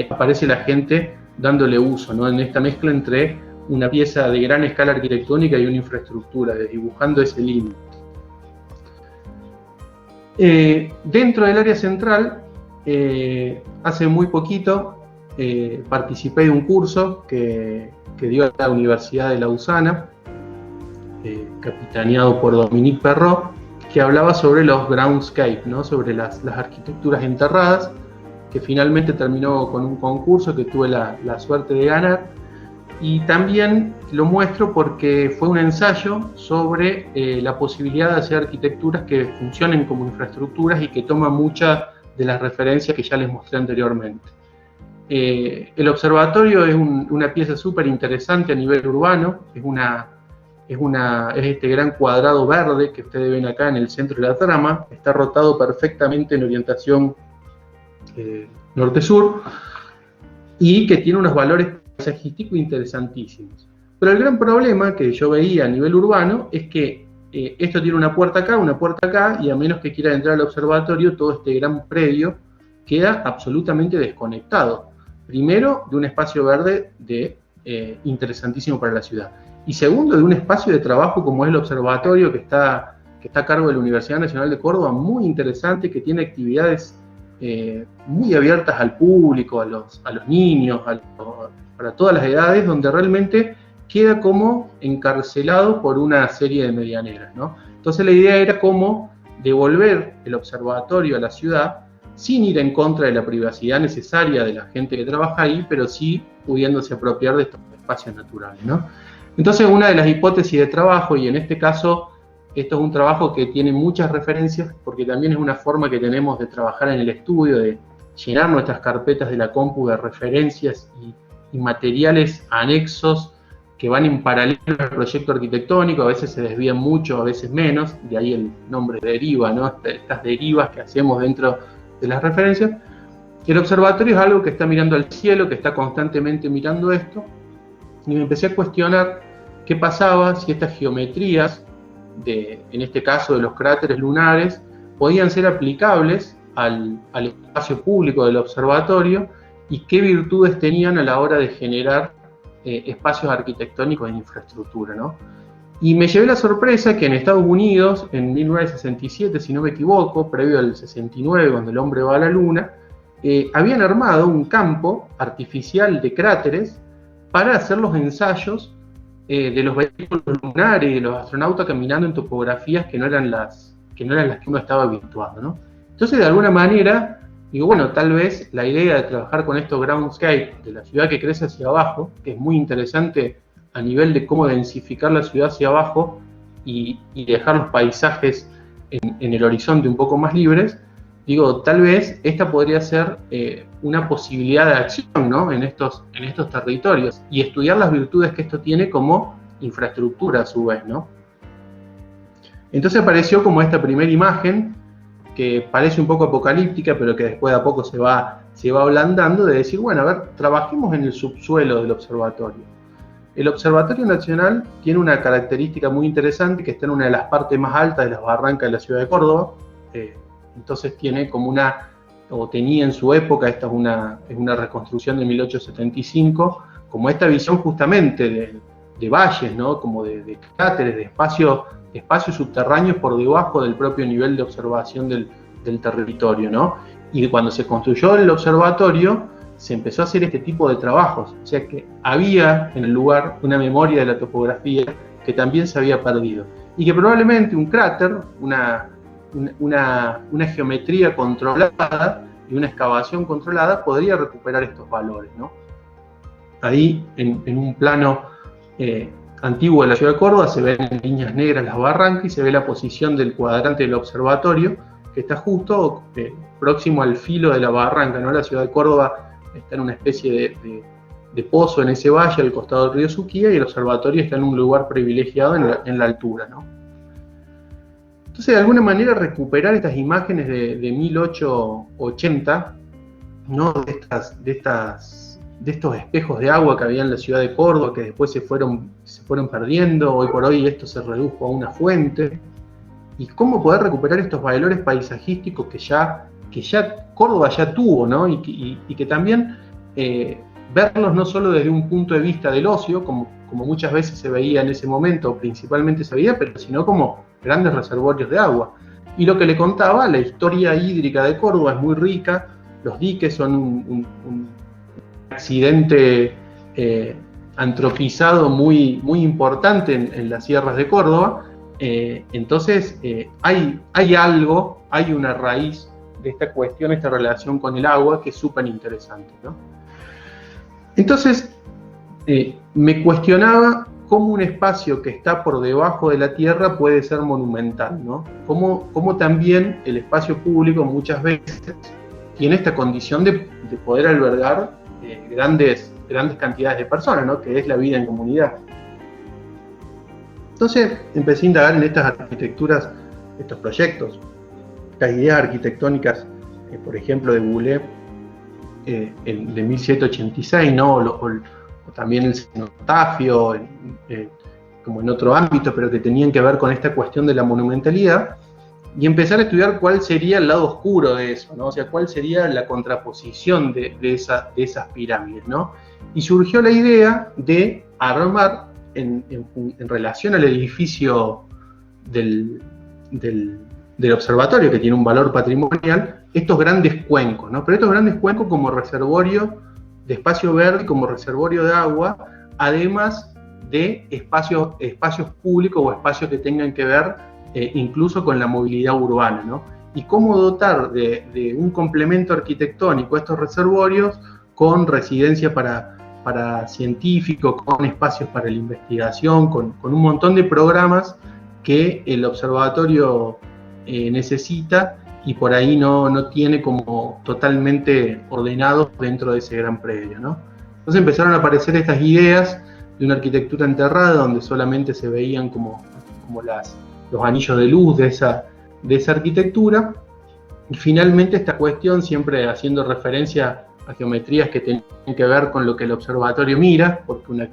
Speaker 2: aparece la gente dándole uso, ¿no? En esta mezcla entre una pieza de gran escala arquitectónica y una infraestructura, dibujando ese límite. Dentro del área central, hace muy poquito participé de un curso que dio la Universidad de Lausana, capitaneado por Dominique Perrot, que hablaba sobre los groundscape, ¿no? Sobre las arquitecturas enterradas, que finalmente terminó con un concurso que tuve la suerte de ganar. Y también lo muestro porque fue un ensayo sobre la posibilidad de hacer arquitecturas que funcionen como infraestructuras y que toman muchas de las referencias que ya les mostré anteriormente. El observatorio es una pieza súper interesante a nivel urbano, es este gran cuadrado verde que ustedes ven acá en el centro de la trama, está rotado perfectamente en orientación norte-sur y que tiene unos valores paisajísticos interesantísimos. Pero el gran problema que yo veía a nivel urbano es que esto tiene una puerta acá, y a menos que quiera entrar al observatorio, todo este gran predio queda absolutamente desconectado. Primero, de un espacio verde interesantísimo para la ciudad. Y segundo, de un espacio de trabajo como es el observatorio que está a cargo de la Universidad Nacional de Córdoba, muy interesante, que tiene actividades muy abiertas al público, a los niños, para todas las edades, donde realmente queda como encarcelado por una serie de medianeras, ¿no? Entonces la idea era cómo devolver el observatorio a la ciudad sin ir en contra de la privacidad necesaria de la gente que trabaja ahí, pero sí pudiéndose apropiar de estos espacios naturales, ¿no? Entonces una de las hipótesis de trabajo, y en este caso esto es un trabajo que tiene muchas referencias, porque también es una forma que tenemos de trabajar en el estudio, de llenar nuestras carpetas de la compu de referencias y materiales anexos que van en paralelo al proyecto arquitectónico, a veces se desvían mucho, a veces menos, de ahí el nombre deriva, ¿no? Estas derivas que hacemos dentro de las referencias. El observatorio es algo que está mirando al cielo, que está constantemente mirando esto, y me empecé a cuestionar qué pasaba si estas geometrías, en este caso de los cráteres lunares, podían ser aplicables al espacio público del observatorio y qué virtudes tenían a la hora de generar espacios arquitectónicos e infraestructura, ¿no? Y me llevé la sorpresa que en Estados Unidos, en 1967, si no me equivoco, previo al 69, cuando el hombre va a la luna, habían armado un campo artificial de cráteres para hacer los ensayos de los vehículos lunares y de los astronautas caminando en topografías que no eran las que uno estaba habituado, ¿no? Entonces, de alguna manera, digo, bueno, tal vez la idea de trabajar con estos groundscape de la ciudad que crece hacia abajo, que es muy interesante a nivel de cómo densificar la ciudad hacia abajo y dejar los paisajes en el horizonte un poco más libres, digo, tal vez esta podría ser una posibilidad de acción, ¿no? en estos territorios, y estudiar las virtudes que esto tiene como infraestructura a su vez, ¿no? Entonces apareció como esta primera imagen, que parece un poco apocalíptica, pero que después de a poco se va ablandando, de decir, bueno, a ver, trabajemos en el subsuelo del observatorio. El Observatorio Nacional tiene una característica muy interesante, que está en una de las partes más altas de las barrancas de la ciudad de Córdoba. Entonces tiene como o tenía en su época, esta es una reconstrucción de 1875, como esta visión justamente de valles, ¿no? Como de cráteres, de espacios subterráneos por debajo del propio nivel de observación del territorio, ¿no? Y cuando se construyó el observatorio, se empezó a hacer este tipo de trabajos. O sea que había en el lugar una memoria de la topografía que también se había perdido. Y que probablemente un cráter, una geometría controlada y una excavación controlada podría recuperar estos valores, ¿no? Ahí, en un plano antiguo de la ciudad de Córdoba, se ven en líneas negras las barrancas y se ve la posición del cuadrante del observatorio, que está justo próximo al filo de la barranca, ¿no? La ciudad de Córdoba está en una especie de pozo en ese valle al costado del río Suquía, y el observatorio está en un lugar privilegiado en la altura, ¿no? Entonces, de alguna manera, recuperar estas imágenes de 1880, ¿no? de estos espejos de agua que había en la ciudad de Córdoba, que después se fueron perdiendo. Hoy por hoy esto se redujo a una fuente. Y cómo poder recuperar estos valores paisajísticos que ya Córdoba ya tuvo, ¿no? Y que también verlos no solo desde un punto de vista del ocio, como muchas veces se veía en ese momento, principalmente se veía, pero sino como grandes reservorios de agua. Y lo que le contaba, la historia hídrica de Córdoba es muy rica. Los diques son un accidente antropizado muy, muy importante en las sierras de Córdoba. Entonces hay algo, hay una raíz de esta cuestión, esta relación con el agua, que es súper interesante, ¿no? Entonces me cuestionaba cómo un espacio que está por debajo de la tierra puede ser monumental, ¿no? Cómo también el espacio público muchas veces tiene esta condición de poder albergar grandes cantidades de personas, ¿no? Que es la vida en comunidad. Entonces empecé a indagar en estas arquitecturas, estos proyectos, estas ideas arquitectónicas, por ejemplo, de Boulez, de 1786, ¿no? O también el cenotafio, como en otro ámbito, pero que tenían que ver con esta cuestión de la monumentalidad, y empezar a estudiar cuál sería el lado oscuro de eso, ¿no? O sea, cuál sería la contraposición de esas pirámides, ¿no? Y surgió la idea de armar, en relación al edificio del observatorio, que tiene un valor patrimonial, estos grandes cuencos, ¿no? Pero estos grandes cuencos como reservorio de espacio verde, como reservorio de agua, además de espacios públicos o espacios que tengan que ver incluso con la movilidad urbana, ¿no? Y cómo dotar de un complemento arquitectónico a estos reservorios con residencia para científicos, con espacios para la investigación, con un montón de programas que el observatorio necesita y por ahí no tiene como totalmente ordenados dentro de ese gran predio, ¿no? Entonces empezaron a aparecer estas ideas de una arquitectura enterrada, donde solamente se veían como los anillos de luz de esa arquitectura, y finalmente esta cuestión, siempre haciendo referencia a geometrías que tienen que ver con lo que el observatorio mira, porque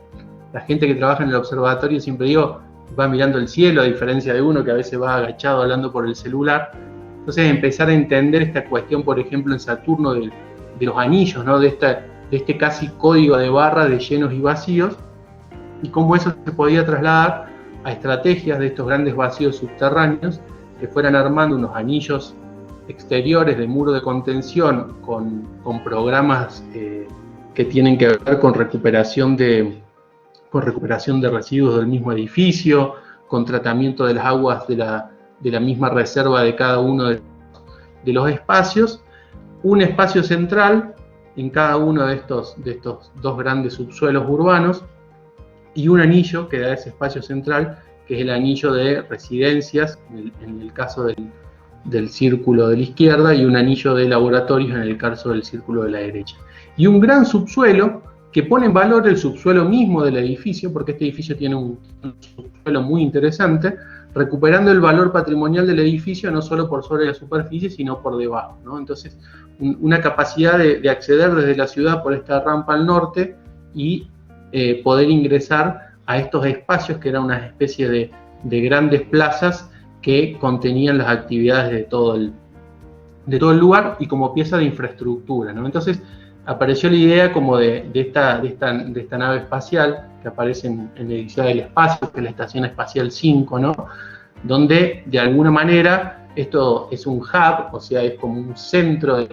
Speaker 2: la gente que trabaja en el observatorio, siempre digo, va mirando el cielo, a diferencia de uno que a veces va agachado hablando por el celular. Entonces empezar a entender esta cuestión, por ejemplo, en Saturno de los anillos, ¿no? de este casi código de barra de llenos y vacíos, y cómo eso se podía trasladar a estrategias de estos grandes vacíos subterráneos que fueran armando unos anillos exteriores de muro de contención con programas que tienen que ver con recuperación de residuos del mismo edificio, con tratamiento de las aguas de la misma reserva de cada uno de los espacios, un espacio central en cada uno de estos dos grandes subsuelos urbanos, y un anillo que da ese espacio central, que es el anillo de residencias, en el caso del círculo de la izquierda, y un anillo de laboratorios en el caso del círculo de la derecha. Y un gran subsuelo que pone en valor el subsuelo mismo del edificio, porque este edificio tiene un subsuelo muy interesante, recuperando el valor patrimonial del edificio no solo por sobre la superficie, sino por debajo, ¿no? Entonces, una capacidad de acceder desde la ciudad por esta rampa al norte y poder ingresar a estos espacios que eran una especie de grandes plazas que contenían las actividades de todo el lugar y como pieza de infraestructura, ¿no? Entonces apareció la idea como de esta nave espacial que aparece en Odisea del Espacio, que es la Estación Espacial 5, ¿no? Donde de alguna manera esto es un hub, o sea, es como un centro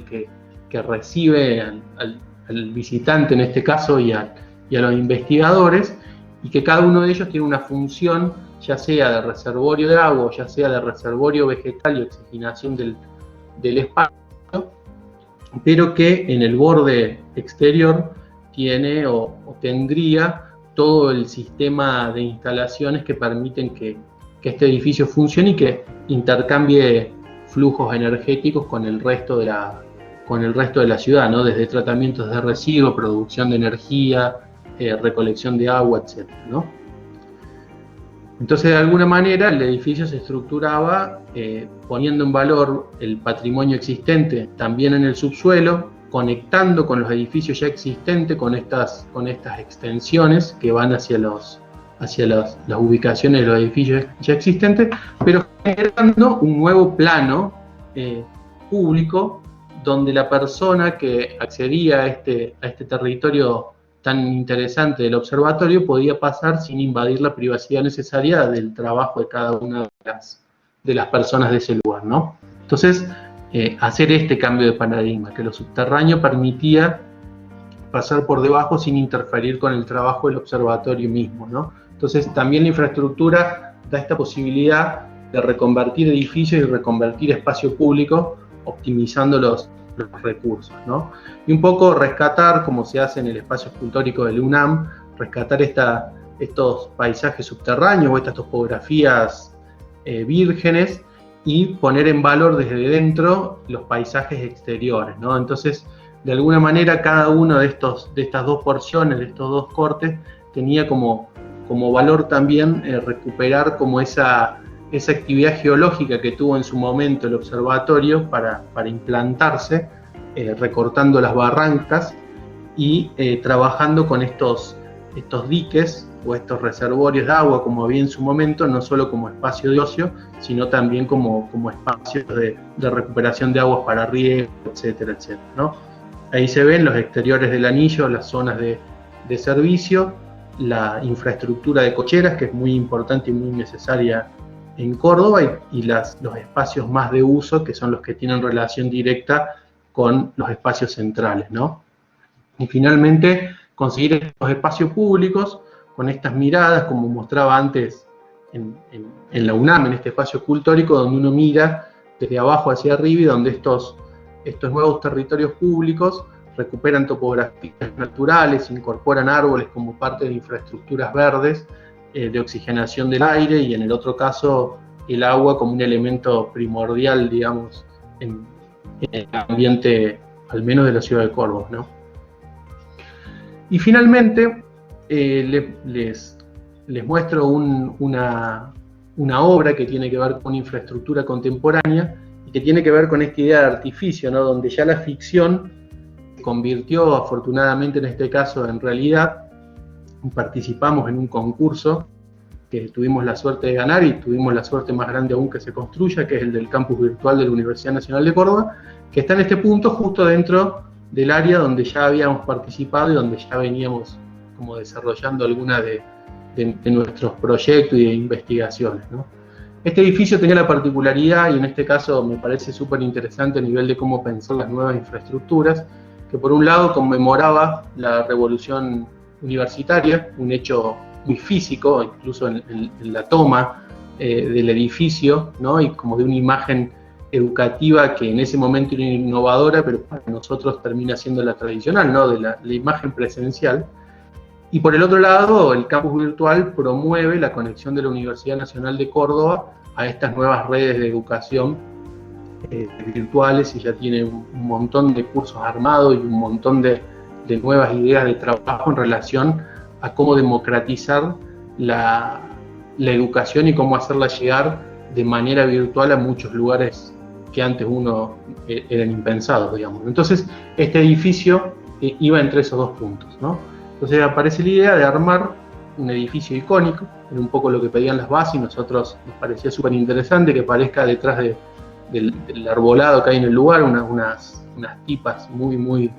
Speaker 2: que recibe al visitante en este caso y a los investigadores, y que cada uno de ellos tiene una función, ya sea de reservorio de agua, ya sea de reservorio vegetal y oxigenación del espacio, pero que en el borde exterior tiene o tendría todo el sistema de instalaciones que permiten que este edificio funcione y que intercambie flujos energéticos con el resto de la ciudad, ¿no? Desde tratamientos de residuos, producción de energía, recolección de agua, etc., ¿no? Entonces, de alguna manera, el edificio se estructuraba poniendo en valor el patrimonio existente también en el subsuelo, conectando con los edificios ya existentes, con estas extensiones que van hacia las ubicaciones de los edificios ya existentes, pero generando un nuevo plano público donde la persona que accedía a este territorio tan interesante del observatorio podía pasar sin invadir la privacidad necesaria del trabajo de cada una de las personas de ese lugar, ¿no? Entonces, hacer este cambio de paradigma, que lo subterráneo permitía pasar por debajo sin interferir con el trabajo del observatorio mismo, ¿no? Entonces, también la infraestructura da esta posibilidad de reconvertir edificios y reconvertir espacio público, optimizando los recursos, ¿no? Y un poco rescatar, como se hace en el espacio escultórico del UNAM, rescatar estos paisajes subterráneos o estas topografías vírgenes y poner en valor desde dentro los paisajes exteriores, ¿no? Entonces, de alguna manera, cada uno de estas dos porciones, de estos dos cortes, tenía como valor también recuperar como esa actividad geológica que tuvo en su momento el observatorio para implantarse, recortando las barrancas y trabajando con estos diques o estos reservorios de agua, como había en su momento, no solo como espacio de ocio, sino también como espacios de recuperación de aguas para riego, etcétera, etcétera, ¿no? Ahí se ven los exteriores del anillo, las zonas de servicio, la infraestructura de cocheras, que es muy importante y muy necesaria en Córdoba, y los espacios más de uso, que son los que tienen relación directa con los espacios centrales, ¿no? Y finalmente, conseguir estos espacios públicos con estas miradas, como mostraba antes en la UNAM, en este espacio escultórico, donde uno mira desde abajo hacia arriba y donde estos nuevos territorios públicos recuperan topografías naturales, incorporan árboles como parte de infraestructuras verdes, de oxigenación del aire, y en el otro caso el agua como un elemento primordial, digamos, en el ambiente, al menos de la ciudad de Córdoba, ¿no? Y finalmente les muestro una obra que tiene que ver con infraestructura contemporánea y que tiene que ver con esta idea de artificio, ¿no? Donde ya la ficción se convirtió, afortunadamente en este caso, en realidad. Participamos en un concurso que tuvimos la suerte de ganar, y tuvimos la suerte más grande aún que se construya, que es el del campus virtual de la Universidad Nacional de Córdoba, que está en este punto justo dentro del área donde ya habíamos participado y donde ya veníamos como desarrollando algunas de nuestros proyectos y de investigaciones, ¿no? Este edificio tenía la particularidad, y en este caso me parece súper interesante a nivel de cómo pensar las nuevas infraestructuras, que por un lado conmemoraba la revolución universitaria, un hecho muy físico, incluso en la toma del edificio, ¿no? Y como de una imagen educativa que en ese momento era innovadora, pero para nosotros termina siendo la tradicional, ¿no? De la imagen presencial. Y por el otro lado, el campus virtual promueve la conexión de la Universidad Nacional de Córdoba a estas nuevas redes de educación virtuales, y ya tiene un montón de cursos armados y un montón de de nuevas ideas de trabajo en relación a cómo democratizar la educación y cómo hacerla llegar de manera virtual a muchos lugares que antes eran impensados, digamos. Entonces, este edificio iba entre esos dos puntos, ¿no? Entonces aparece la idea de armar un edificio icónico, era un poco lo que pedían las bases, y nosotros nos parecía súper interesante que aparezca detrás del arbolado que hay en el lugar, unas tipas muy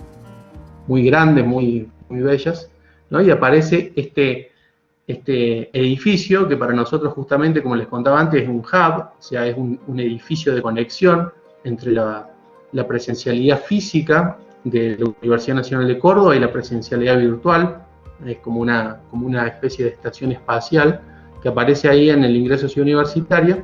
Speaker 2: grandes, muy bellas, ¿no? Y aparece este edificio que para nosotros justamente, como les contaba antes, es un hub, o sea, es un edificio de conexión entre la presencialidad física de la Universidad Nacional de Córdoba y la presencialidad virtual. Es como una especie de estación espacial que aparece ahí en el ingreso a Ciudad Universitaria,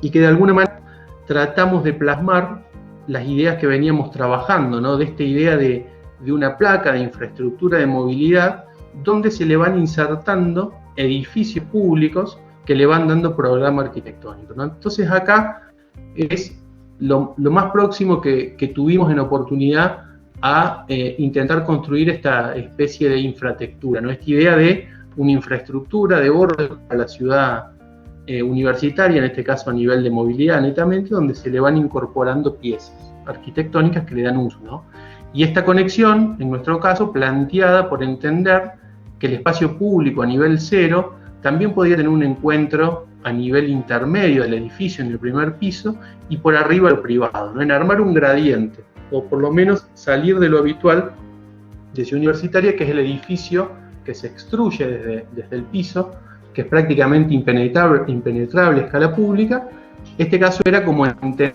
Speaker 2: y que de alguna manera tratamos de plasmar las ideas que veníamos trabajando, ¿no? De esta idea de una placa de infraestructura de movilidad donde se le van insertando edificios públicos que le van dando programa arquitectónico, ¿no? Entonces acá es lo más próximo que tuvimos en oportunidad a intentar construir esta especie de infraestructura, ¿no? Esta idea de una infraestructura de borde a la ciudad universitaria, en este caso a nivel de movilidad netamente, donde se le van incorporando piezas arquitectónicas que le dan uso, ¿no? Y esta conexión, en nuestro caso, planteada por entender que el espacio público a nivel cero también podía tener un encuentro a nivel intermedio del edificio en el primer piso y por arriba lo privado, ¿no? En armar un gradiente, o por lo menos salir de lo habitual de Ciudad Universitaria, que es el edificio que se extruye desde el piso, que es prácticamente impenetrable a escala pública. Este caso era como entender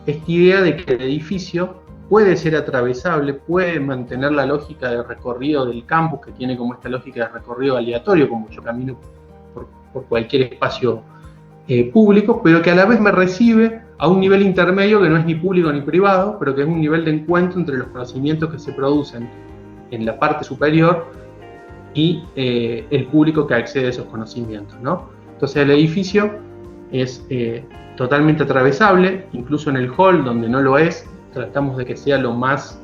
Speaker 2: esta idea de que el edificio puede ser atravesable, puede mantener la lógica de recorrido del campus, que tiene como esta lógica de recorrido aleatorio, como yo camino por cualquier espacio público, pero que a la vez me recibe a un nivel intermedio que no es ni público ni privado, pero que es un nivel de encuentro entre los conocimientos que se producen en la parte superior y el público que accede a esos conocimientos, ¿no? Entonces el edificio es totalmente atravesable, incluso en el hall donde no lo es, tratamos de que sea lo más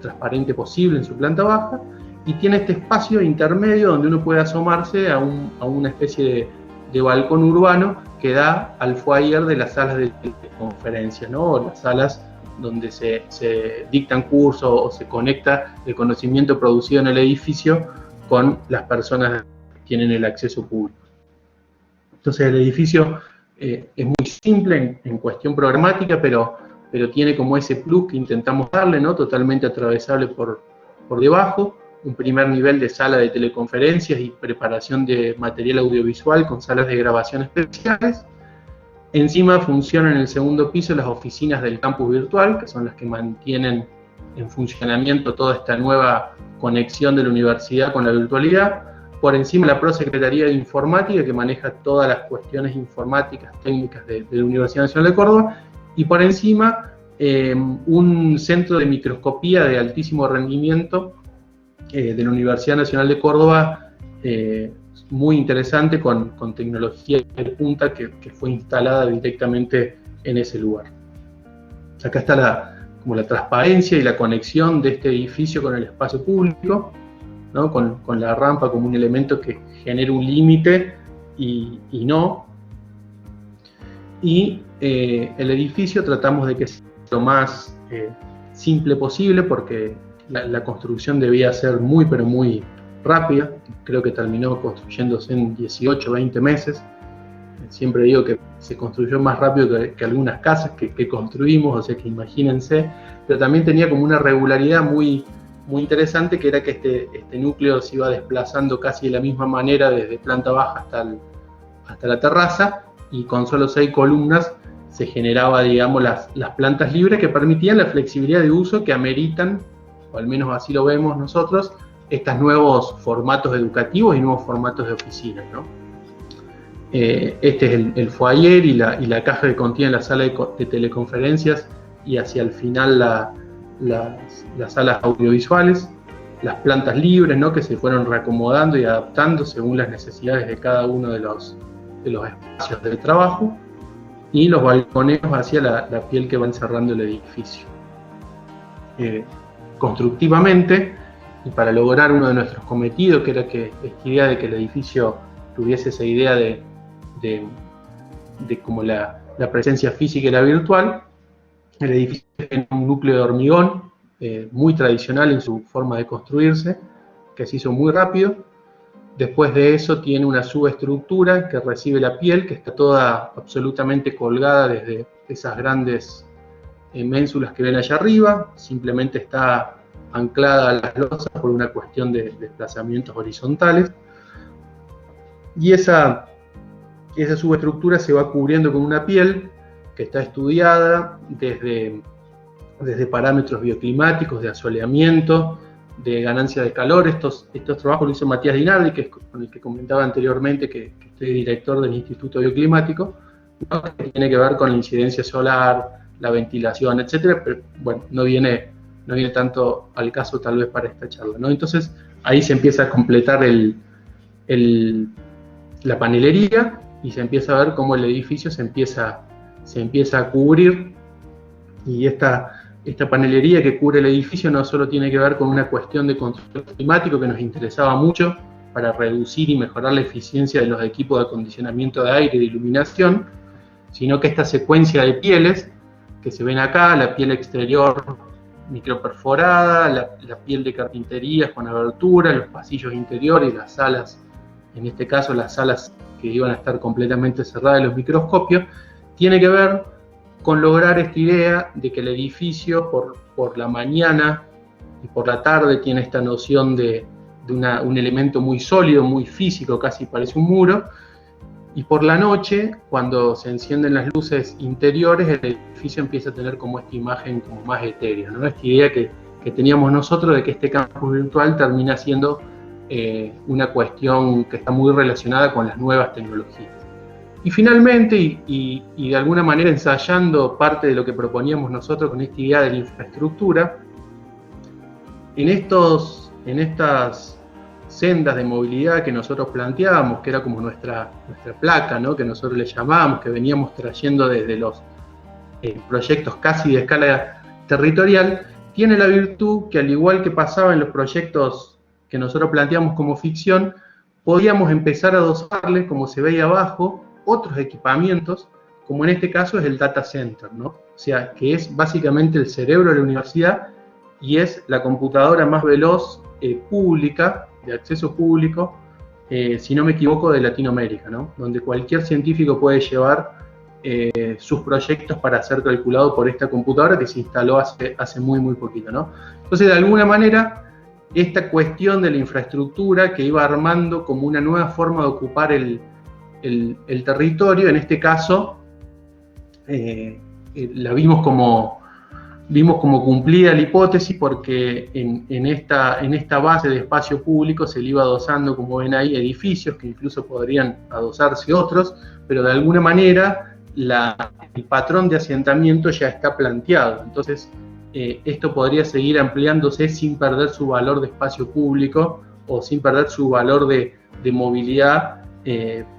Speaker 2: transparente posible en su planta baja, y tiene este espacio intermedio donde uno puede asomarse a una especie de balcón urbano que da al foyer de las salas de conferencias, ¿no? O las salas donde se dictan cursos o se conecta el conocimiento producido en el edificio con las personas que tienen el acceso público. Entonces el edificio es muy simple en cuestión programática, pero tiene como ese plus que intentamos darle, ¿no? Totalmente atravesable por debajo, un primer nivel de sala de teleconferencias y preparación de material audiovisual con salas de grabación especiales. Encima funcionan en el segundo piso las oficinas del campus virtual, que son las que mantienen en funcionamiento toda esta nueva conexión de la universidad con la virtualidad. Por encima la Prosecretaría de Informática, que maneja todas las cuestiones informáticas, técnicas de la Universidad Nacional de Córdoba. Y por encima un centro de microscopía de altísimo rendimiento de la Universidad Nacional de Córdoba, muy interesante, con tecnología de punta que fue instalada directamente en ese lugar. Acá está la transparencia y la conexión de este edificio con el espacio público, ¿no? Con la rampa como un elemento que genera un límite y no. Y el edificio tratamos de que sea lo más simple posible, porque la construcción debía ser muy rápida. Creo que terminó construyéndose en 18 o 20 meses. Siempre digo que se construyó más rápido que algunas casas que construimos, o sea que imagínense, pero también tenía como una regularidad muy interesante, que era que este núcleo se iba desplazando casi de la misma manera desde planta baja hasta la terraza, y con solo 6 columnas se generaba, digamos, las plantas libres que permitían la flexibilidad de uso que ameritan, o al menos así lo vemos nosotros, estos nuevos formatos educativos y nuevos formatos de oficinas, ¿no? Este es el foyer y la caja que contiene la sala de teleconferencias, y hacia el final las salas audiovisuales, las plantas libres, ¿no? Que se fueron reacomodando y adaptando según las necesidades de cada uno de los espacios de trabajo, y los balconeos hacia la piel que va encerrando el edificio. constructivamente, y para lograr uno de nuestros cometidos, que era esta idea de que el edificio tuviese esa idea de como la presencia física y la virtual. El edificio tiene un núcleo de hormigón muy tradicional en su forma de construirse, que se hizo muy rápido. Después de eso tiene una subestructura que recibe la piel, que está toda absolutamente colgada desde esas grandes ménsulas que ven allá arriba, simplemente está anclada a las losas por una cuestión de desplazamientos horizontales. Y esa subestructura se va cubriendo con una piel que está estudiada desde parámetros bioclimáticos, de asoleamiento, de ganancia de calor. Estos trabajos lo hizo Matías Dinardi, que es con el que comentaba anteriormente que estoy director del Instituto Bioclimático, ¿no? Que tiene que ver con la incidencia solar, la ventilación, etcétera, pero bueno, no viene tanto al caso tal vez para esta charla, ¿no? Entonces ahí se empieza a completar la panelería y se empieza a ver cómo el edificio se empieza a cubrir, y esta panelería que cubre el edificio no solo tiene que ver con una cuestión de control climático que nos interesaba mucho para reducir y mejorar la eficiencia de los equipos de acondicionamiento de aire y de iluminación, sino que esta secuencia de pieles que se ven acá, la piel exterior microperforada, la piel de carpintería con abertura, los pasillos interiores, las salas, en este caso las salas que iban a estar completamente cerradas de los microscopios, tiene que ver con lograr esta idea de que el edificio por la mañana y por la tarde tiene esta noción de un elemento muy sólido, muy físico, casi parece un muro, y por la noche, cuando se encienden las luces interiores, el edificio empieza a tener como esta imagen como más etérea, ¿no? Esta idea que teníamos nosotros de que este campus virtual termina siendo una cuestión que está muy relacionada con las nuevas tecnologías. Y finalmente, y de alguna manera ensayando parte de lo que proponíamos nosotros con esta idea de la infraestructura, en estas sendas de movilidad que nosotros planteábamos, que era como nuestra placa, ¿no? Que nosotros le llamábamos, que veníamos trayendo desde los proyectos casi de escala territorial, tiene la virtud que, al igual que pasaba en los proyectos que nosotros planteamos como ficción, podíamos empezar a adosarle, como se veía abajo, otros equipamientos, como en este caso es el data center, ¿no? O sea, que es básicamente el cerebro de la universidad y es la computadora más veloz pública, de acceso público, si no me equivoco, de Latinoamérica, ¿no? Donde cualquier científico puede llevar sus proyectos para ser calculado por esta computadora que se instaló hace muy, muy poquito, ¿no? Entonces, de alguna manera, esta cuestión de la infraestructura que iba armando como una nueva forma de ocupar el territorio, en este caso, la vimos como cumplida la hipótesis, porque en esta base de espacio público se le iba adosando, como ven ahí, edificios que incluso podrían adosarse otros, pero de alguna manera el patrón de asentamiento ya está planteado. Entonces, esto podría seguir ampliándose sin perder su valor de espacio público o sin perder su valor de movilidad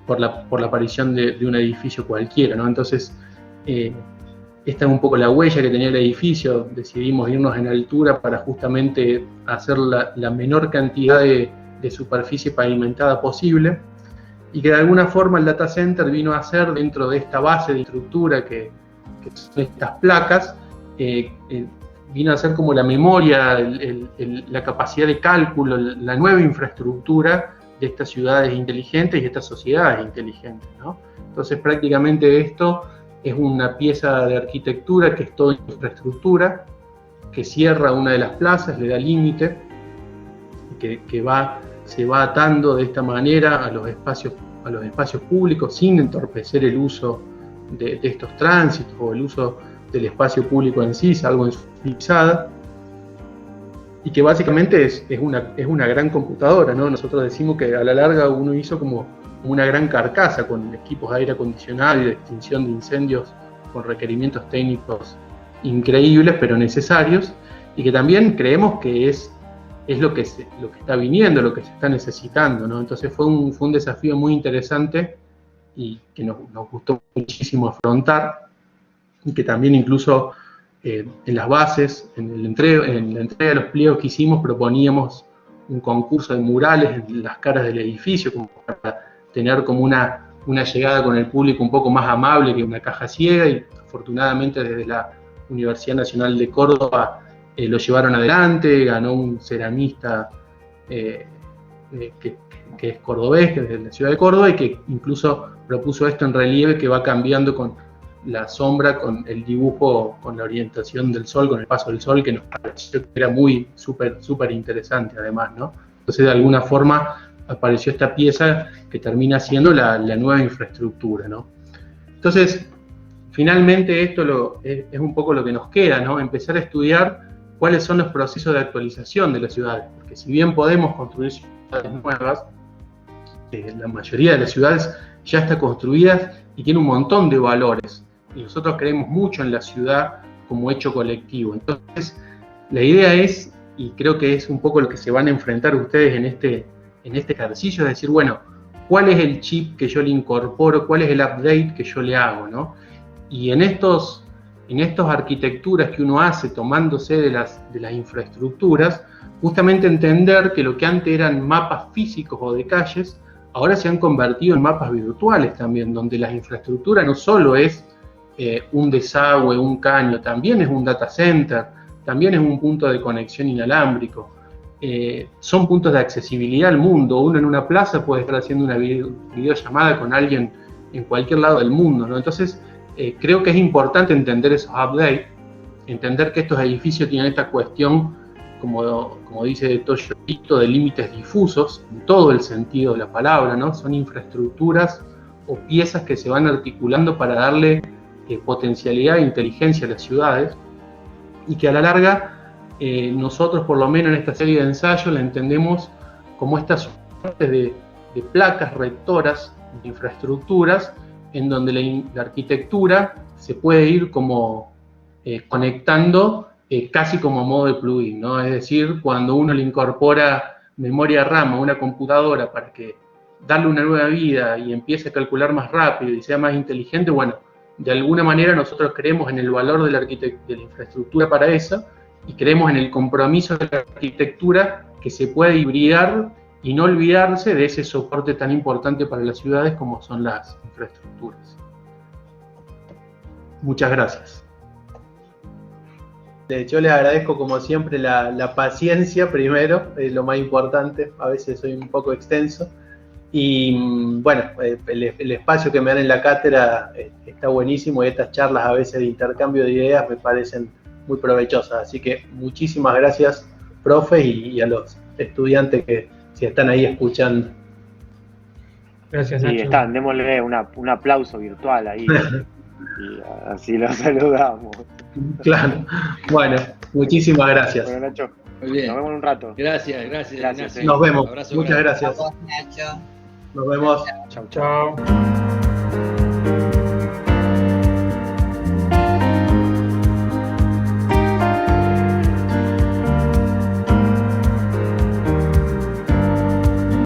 Speaker 2: por la aparición de un edificio cualquiera, ¿no? Entonces, esta es un poco la huella que tenía el edificio. Decidimos irnos en altura para justamente hacer la menor cantidad de superficie pavimentada posible, y que de alguna forma el data center vino a ser, dentro de esta base de estructura que son estas placas, vino a ser como la memoria, la capacidad de cálculo, la nueva infraestructura de estas ciudades inteligentes y estas sociedades inteligentes, ¿no? Entonces, prácticamente esto es una pieza de arquitectura que es toda infraestructura, que cierra una de las plazas, le da límite, que se va atando de esta manera a los espacios públicos sin entorpecer el uso de estos tránsitos o el uso del espacio público en sí, salvo en su utilizada, y que básicamente es una gran computadora, ¿no? Nosotros decimos que a la larga uno hizo como una gran carcasa con equipos de aire acondicionado y de extinción de incendios con requerimientos técnicos increíbles pero necesarios, y que también creemos que es lo que está viniendo, lo que se está necesitando, ¿no? Entonces fue un desafío muy interesante y que nos gustó muchísimo afrontar, y que también incluso en las bases, en la entrega de los pliegos que hicimos, proponíamos un concurso de murales en las caras del edificio, como para tener como una llegada con el público un poco más amable que una caja ciega, y afortunadamente desde la Universidad Nacional de Córdoba lo llevaron adelante, ganó un ceramista que es cordobés, que es de la ciudad de Córdoba, y que incluso propuso esto en relieve, que va cambiando con la sombra, con el dibujo, con la orientación del sol, con el paso del sol, que nos pareció que era muy súper interesante además, ¿no? Entonces de alguna forma apareció esta pieza que termina siendo la nueva infraestructura, ¿no? Entonces, finalmente esto es un poco lo que nos queda, ¿no? Empezar a estudiar cuáles son los procesos de actualización de las ciudades, porque si bien podemos construir ciudades nuevas, la mayoría de las ciudades ya está construida y tiene un montón de valores, y nosotros creemos mucho en la ciudad como hecho colectivo. Entonces, la idea es, y creo que es un poco lo que se van a enfrentar ustedes en este ejercicio, es decir, bueno, ¿cuál es el chip que yo le incorporo? ¿Cuál es el update que yo le hago, ¿no? Y en estos arquitecturas que uno hace tomándose de las infraestructuras, justamente entender que lo que antes eran mapas físicos o de calles, ahora se han convertido en mapas virtuales también, donde la infraestructura no solo es un desagüe, un caño, también es un data center, también es un punto de conexión inalámbrico. Son puntos de accesibilidad al mundo. Uno en una plaza puede estar haciendo una videollamada con alguien en cualquier lado del mundo, ¿no? Entonces, creo que es importante entender esos updates, entender que estos edificios tienen esta cuestión, como dice Toyo, de límites difusos, en todo el sentido de la palabra, ¿no? Son infraestructuras o piezas que se van articulando para darle potencialidad e inteligencia a las ciudades, y que a la larga nosotros, por lo menos en esta serie de ensayos, la entendemos como estas suertes de placas rectoras de infraestructuras, en donde la arquitectura se puede ir como conectando casi como a modo de plugin, ¿no? Es decir, cuando uno le incorpora memoria RAM a una computadora para que darle una nueva vida y empiece a calcular más rápido y sea más inteligente, bueno, de alguna manera nosotros creemos en el valor de la infraestructura para eso, y creemos en el compromiso de la arquitectura que se puede hibridar y no olvidarse de ese soporte tan importante para las ciudades como son las infraestructuras. Muchas gracias. Yo les agradezco como siempre la paciencia primero, es lo más importante, a veces soy un poco extenso, y bueno, el espacio que me dan en la cátedra está buenísimo, y estas charlas a veces de intercambio de ideas me parecen muy provechosas, así que muchísimas gracias, profe, y a los estudiantes que si están ahí escuchando.
Speaker 3: Gracias, Nacho. Sí, están, démosle un aplauso virtual ahí, y así lo saludamos.
Speaker 2: Claro, bueno, muchísimas gracias.
Speaker 3: Bueno, Nacho,
Speaker 4: muy bien.
Speaker 3: Nos vemos en un rato.
Speaker 4: Gracias.
Speaker 2: Nos vemos, muchas
Speaker 4: grande.
Speaker 2: gracias.
Speaker 5: Nacho.
Speaker 2: Nos vemos.
Speaker 3: Chau.